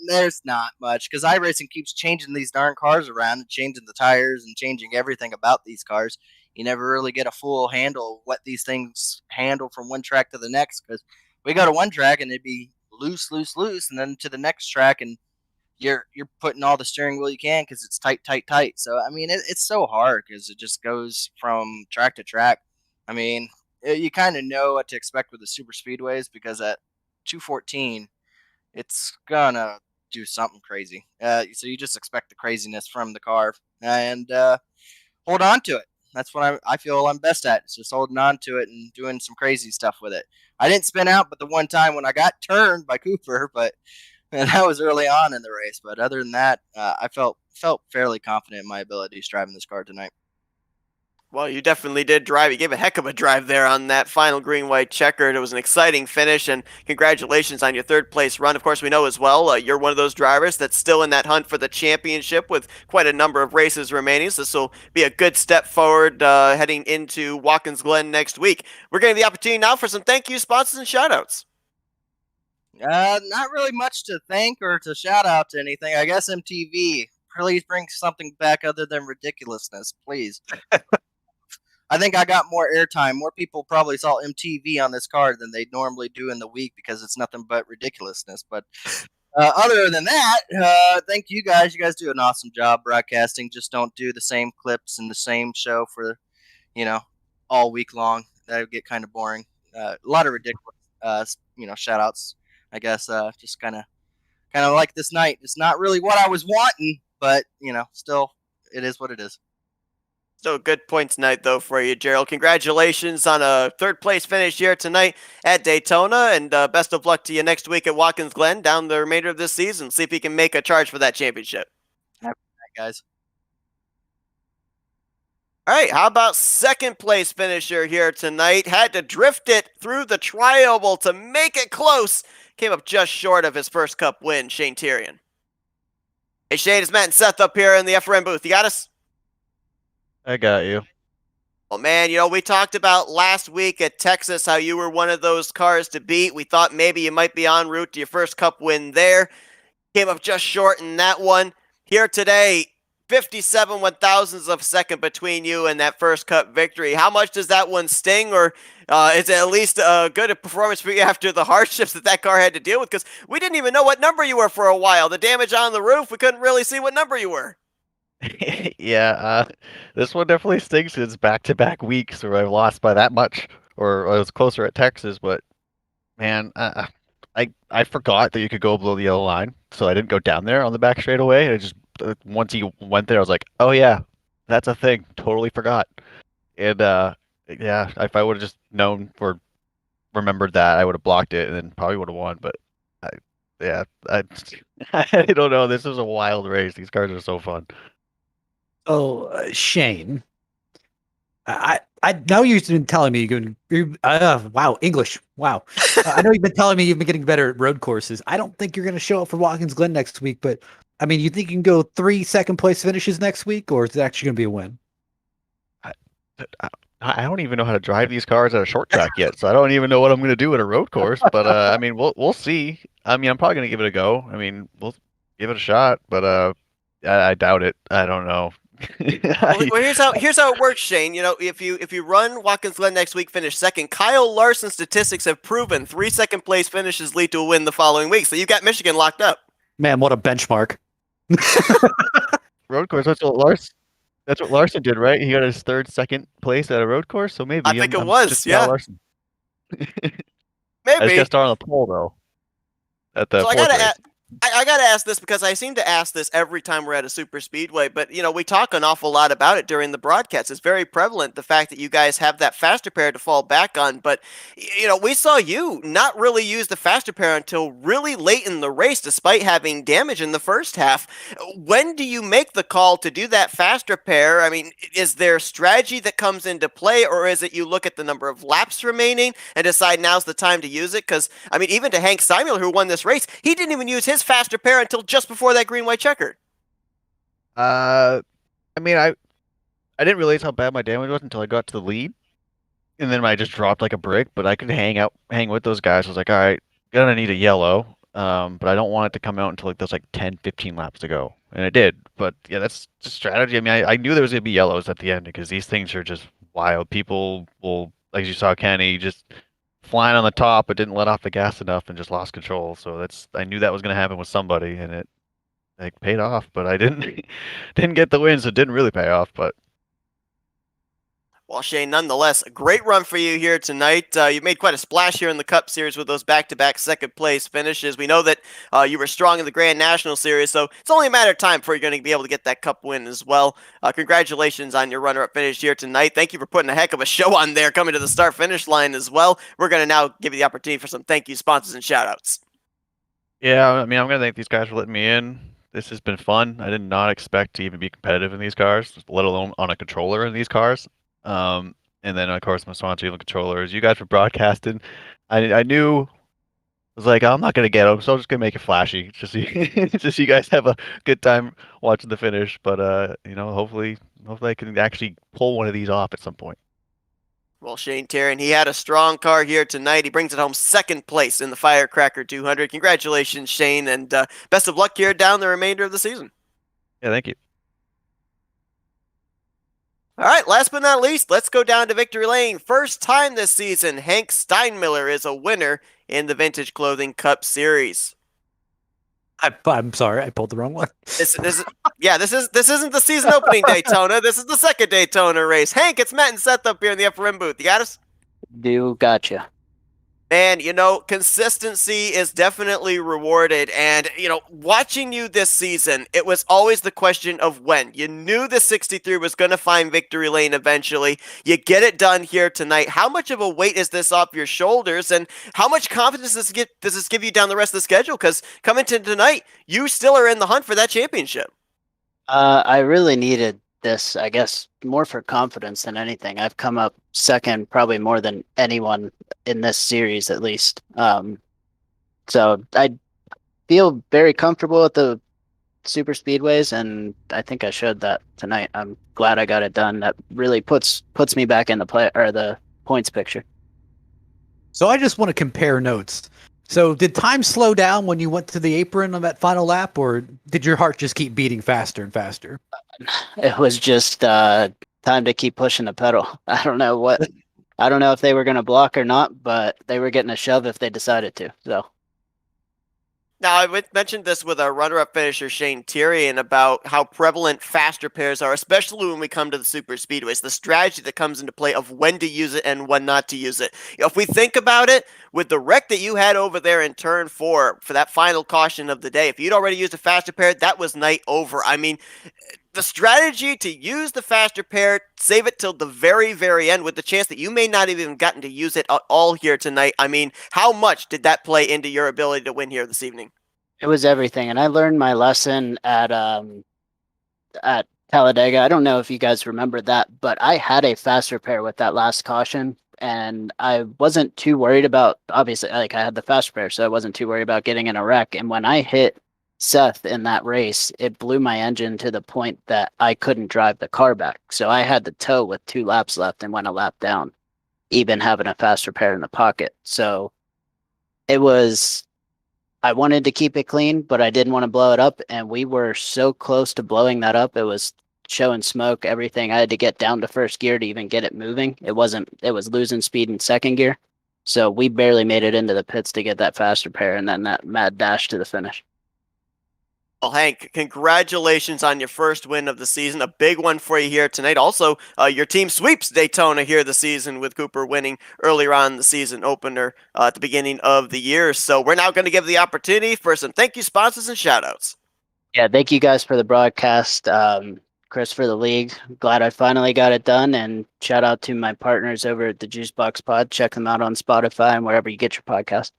there's not much because iRacing keeps changing these darn cars around and changing the tires and changing everything about these cars. You never really get a full handle of what these things handle from one track to the next because we go to one track and it'd be loose, and then to the next track and you're putting all the steering wheel you can because it's tight. So I mean, it's so hard because it just goes from track to track. I mean, you kind of know what to expect with the super speedways because at 214, it's gonna do something crazy. So you just expect the craziness from the car and hold on to it. That's what I feel I'm best at. It's just holding on to it and doing some crazy stuff with it. I didn't spin out, but the one time when I got turned by Cooper, but. And that was early on in the race, but other than that, I felt fairly confident in my abilities driving this car tonight. Well, you definitely did drive. You gave a heck of a drive there on that final green-white checkered. It was an exciting finish, and congratulations on your third-place run. Of course, we know as well you're one of those drivers that's still in that hunt for the championship with quite a number of races remaining. So this will be a good step forward heading into Watkins Glen next week. We're getting the opportunity now for some thank you, sponsors, and shout-outs. Not really much to thank or to shout out to anything. I guess MTV, please bring something back other than ridiculousness, please. I think I got more airtime. More people probably saw MTV on this card than they normally do in the week because it's nothing but ridiculousness. But other than that, thank you guys. You guys do an awesome job broadcasting. Just don't do the same clips and the same show for, all week long. That would get kind of boring. A lot of ridiculous, shout outs. I guess just kind of like this night. It's not really what I was wanting, but still, it is what it is. So good points tonight, though, for you, Gerald. Congratulations on a third-place finish here tonight at Daytona, and best of luck to you next week at Watkins Glen down the remainder of this season. See if you can make a charge for that championship. All right, guys. All right, how about second-place finisher here tonight? Had to drift it through the tri-oval to make it close. Came up just short of his first Cup win, Shane Tyrion. Hey, Shane, it's Matt and Seth up here in the FRN booth. You got us? I got you. Well, man, we talked about last week at Texas how you were one of those cars to beat. We thought maybe you might be en route to your first Cup win there. Came up just short in that one. Here today, 57 one-thousandths of a second between you and that first Cup victory. How much does that one sting, or is it at least a good performance for you after the hardships that car had to deal with? Because we didn't even know what number you were for a while. The damage on the roof, we couldn't really see what number you were. Yeah, this one definitely stings. It's back-to-back weeks where I've lost by that much, or I was closer at Texas. But man, I forgot that you could go below the yellow line, so I didn't go down there on the back straightaway. I just once you went there, I was like, oh yeah, that's a thing. Totally forgot. And yeah, if I would have just known or remembered that, I would have blocked it and then probably would have won. But I I don't know. This is a wild race. These cars are so fun. Oh, Shane, I know you've been telling me wow, English. Wow. I know you've been telling me you've been getting better at road courses. I don't think you're going to show up for Watkins Glen next week, but I mean, you think you can go 3 second-place finishes next week, or is it actually going to be a win? I don't even know how to drive these cars at a short track yet, so I don't even know what I'm going to do at a road course. But I mean, we'll see. I mean, I'm probably going to give it a go. I mean, we'll give it a shot, but I doubt it. I don't know. Well, here's how it works, Shane. If you run Watkins Glen next week, finish second. Kyle Larson's statistics have proven 3 second-place finishes lead to a win the following week. So you got Michigan locked up. Man, what a benchmark! Road course. That's what Larson did, right? He got his second place at a road course. So maybe I think it was, yeah. Larson. Maybe. I just got started on the pole though. At the So fourth race. I got to ask this because I seem to ask this every time we're at a super speedway, but we talk an awful lot about it during the broadcast. It's very prevalent, the fact that you guys have that faster pair to fall back on, but we saw you not really use the faster pair until really late in the race, despite having damage in the first half. When do you make the call to do that faster pair? I mean, is there strategy that comes into play, or is it you look at the number of laps remaining and decide now's the time to use it? Because, I mean, even to Hank Simula, who won this race, he didn't even use his faster pair until just before that green-white checker. I mean, I didn't realize how bad my damage was until I got to the lead, and then I just dropped like a brick. But I could hang with those guys. I was like, all right, gonna need a yellow, but I don't want it to come out until like there's like 10, 15 laps to go, and it did. But yeah, that's just strategy. I mean, I knew there was gonna be yellows at the end because these things are just wild. People will, like you saw Kenny, just flying on the top, but didn't let off the gas enough and just lost control. So I knew that was going to happen with somebody, and it paid off. But I didn't get the win, so it didn't really pay off. But Well, Shane, nonetheless, a great run for you here tonight. You made quite a splash here in the Cup Series with those back-to-back second-place finishes. We know that you were strong in the Grand National Series, so it's only a matter of time before you're going to be able to get that Cup win as well. Congratulations on your runner-up finish here tonight. Thank you for putting a heck of a show on there, coming to the start-finish line as well. We're going to now give you the opportunity for some thank you, sponsors, and shout-outs. yeah, I mean, I'm going to thank these guys for letting me in. This has been fun. I did not expect to even be competitive in these cars, let alone on a controller in these cars. And then of course my sponsor and controllers. You guys were broadcasting. I knew. I was like, I'm not gonna get them, so I'm just gonna make it flashy, just so just so you guys have a good time watching the finish. But hopefully I can actually pull one of these off at some point. Well, Shane Taryn, he had a strong car here tonight. He brings it home second place in the Firecracker 200. Congratulations, Shane, and best of luck here down the remainder of the season. Yeah, thank you. All right, last but not least, let's go down to victory lane. First time this season, Hank Steinmiller is a winner in the Vintage Clothing Cup Series. I'm sorry, I pulled the wrong one. This isn't the season opening Daytona. This is the second Daytona race. Hank, it's Matt and Seth up here in the upper rim booth. You got us? Gotcha. Man, consistency is definitely rewarded. And, watching you this season, it was always the question of when. You knew the 63 was going to find victory lane eventually. You get it done here tonight. How much of a weight is this off your shoulders? And how much confidence does this give you down the rest of the schedule? Because coming to tonight, you still are in the hunt for that championship. I really needed this, I guess, more for confidence than anything. I've come up second probably more than anyone in this series, at least. So I feel very comfortable at the super speedways, and I think I showed that tonight. I'm glad I got it done. That really puts me back in the points picture. So I just want to compare notes. So did time slow down when you went to the apron on that final lap, or did your heart just keep beating faster and faster? It was just time to keep pushing the pedal. I don't know if they were going to block or not, but they were getting a shove if they decided to. So. Now, I mentioned this with our runner-up finisher, Shane Tyrion, about how prevalent faster pairs are, especially when we come to the super speedways. The strategy that comes into play of when to use it and when not to use it. If we think about it, with the wreck that you had over there in turn 4 for that final caution of the day, if you'd already used a faster pair, that was night over. I mean, the strategy to use the faster pair, save it till the very, very end with the chance that you may not have even gotten to use it at all here tonight. I mean, how much did that play into your ability to win here this evening? It was everything, and I learned my lesson at Talladega. I don't know if you guys remember that, but I had a faster pair with that last caution, and I wasn't too worried about, obviously, like I had the faster pair, so I wasn't too worried about getting in a wreck. And when I hit Seth in that race, it blew my engine to the point that I couldn't drive the car back. So I had to tow with 2 laps left and went a lap down, even having a faster pair in the pocket. So I wanted to keep it clean, but I didn't want to blow it up. And we were so close to blowing that up. It was showing smoke, everything. I had to get down to first gear to even get it moving. It was losing speed in second gear. So we barely made it into the pits to get that faster pair and then that mad dash to the finish. Well, Hank, congratulations on your first win of the season. A big one for you here tonight. Also, your team sweeps Daytona here this season with Cooper winning earlier on in the season opener at the beginning of the year. So we're now going to give the opportunity for some thank you sponsors and shout-outs. Yeah, thank you guys for the broadcast. Chris for the league. Glad I finally got it done. And shout out to my partners over at the Juicebox Pod. Check them out on Spotify and wherever you get your podcast.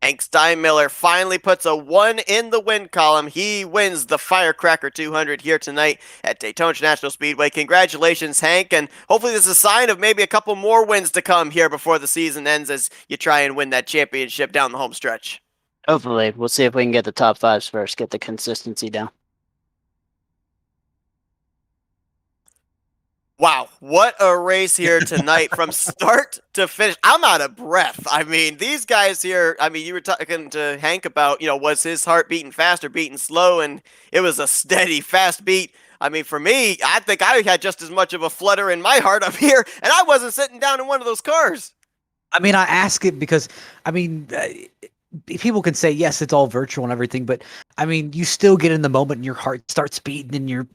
Hank Steinmiller finally puts a 1 in the win column. He wins the Firecracker 200 here tonight at Daytona International Speedway. Congratulations, Hank, and hopefully this is a sign of maybe a couple more wins to come here before the season ends as you try and win that championship down the home stretch. Hopefully. We'll see if we can get the top 5s first, get the consistency down. Wow, what a race here tonight from start to finish. I'm out of breath. I mean, these guys here, you were talking to Hank about, was his heart beating fast or beating slow, and it was a steady, fast beat. I mean, for me, I think I had just as much of a flutter in my heart up here, and I wasn't sitting down in one of those cars. I mean, I ask it because, people can say, yes, it's all virtual and everything, but, you still get in the moment and your heart starts beating and you're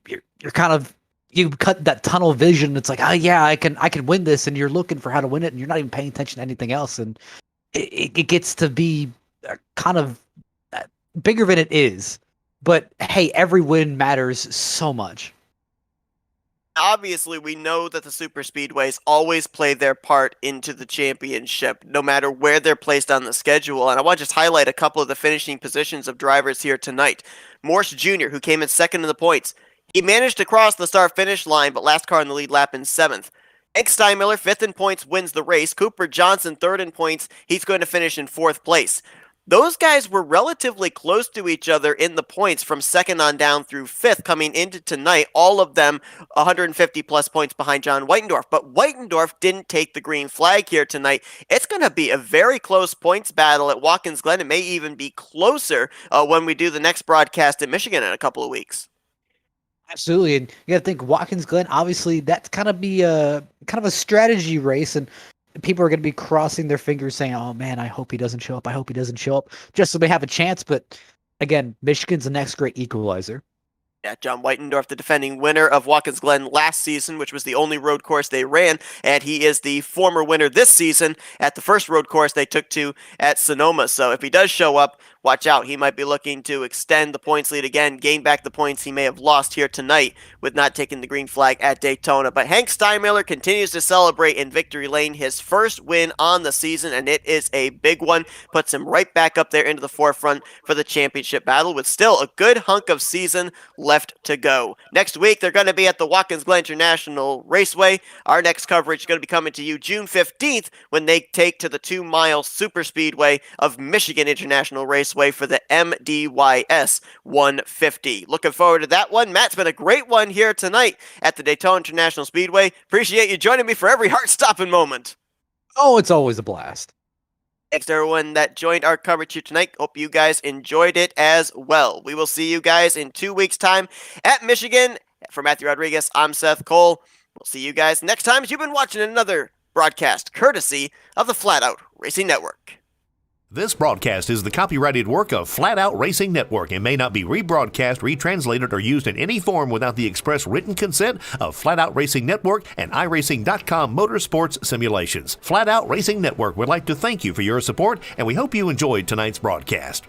kind of, you cut that tunnel vision. It's like, oh yeah, I can win this, and you're looking for how to win it, and you're not even paying attention to anything else, and it gets to be kind of bigger than it is. But hey, every win matters so much. Obviously, we know that the super speedways always play their part into the championship, no matter where they're placed on the schedule. And I want to just highlight a couple of the finishing positions of drivers here tonight. Morse Jr., who came in second in the points. He managed to cross the start-finish line, but last car in the lead lap in 7th. Hank Steinmiller, 5th in points, wins the race. Cooper Johnson, 3rd in points. He's going to finish in 4th place. Those guys were relatively close to each other in the points from 2nd on down through 5th coming into tonight. All of them 150 plus points behind John Whitendorf. But Whitendorf didn't take the green flag here tonight. It's going to be a very close points battle at Watkins Glen. It may even be closer when we do the next broadcast in Michigan in a couple of weeks. Absolutely, and you got to think Watkins Glen. Obviously, that's kind of a strategy race, and people are going to be crossing their fingers, saying, "Oh man, I hope he doesn't show up. I hope he doesn't show up," just so they have a chance. But again, Michigan's the next great equalizer. Yeah, John Whitendorf, the defending winner of Watkins Glen last season, which was the only road course they ran, and he is the former winner this season at the first road course they took to at Sonoma. So if he does show up, watch out. He might be looking to extend the points lead again, gain back the points he may have lost here tonight with not taking the green flag at Daytona. But Hank Steinmiller continues to celebrate in victory lane, his first win on the season, and it is a big one. Puts him right back up there into the forefront for the championship battle with still a good hunk of season left to go. Next week, they're going to be at the Watkins Glen International Raceway. Our next coverage is going to be coming to you June 15th when they take to the 2-mile superspeedway of Michigan International Raceway for the MDYS 150. Looking forward to that one. Matt's been a great one here tonight at the Daytona International Speedway. Appreciate you joining me for every heart-stopping moment. Oh, it's always a blast. Thanks to everyone that joined our coverage here tonight. Hope you guys enjoyed it as well. We will see you guys in 2 weeks' time at Michigan. For Matthew Rodriguez, I'm Seth Cole. We'll see you guys next time as you've been watching another broadcast courtesy of the Flatout Racing Network. This broadcast is the copyrighted work of Flatout Racing Network and may not be rebroadcast, retranslated, or used in any form without the express written consent of Flatout Racing Network and iRacing.com Motorsports Simulations. Flatout Racing Network would like to thank you for your support, and we hope you enjoyed tonight's broadcast.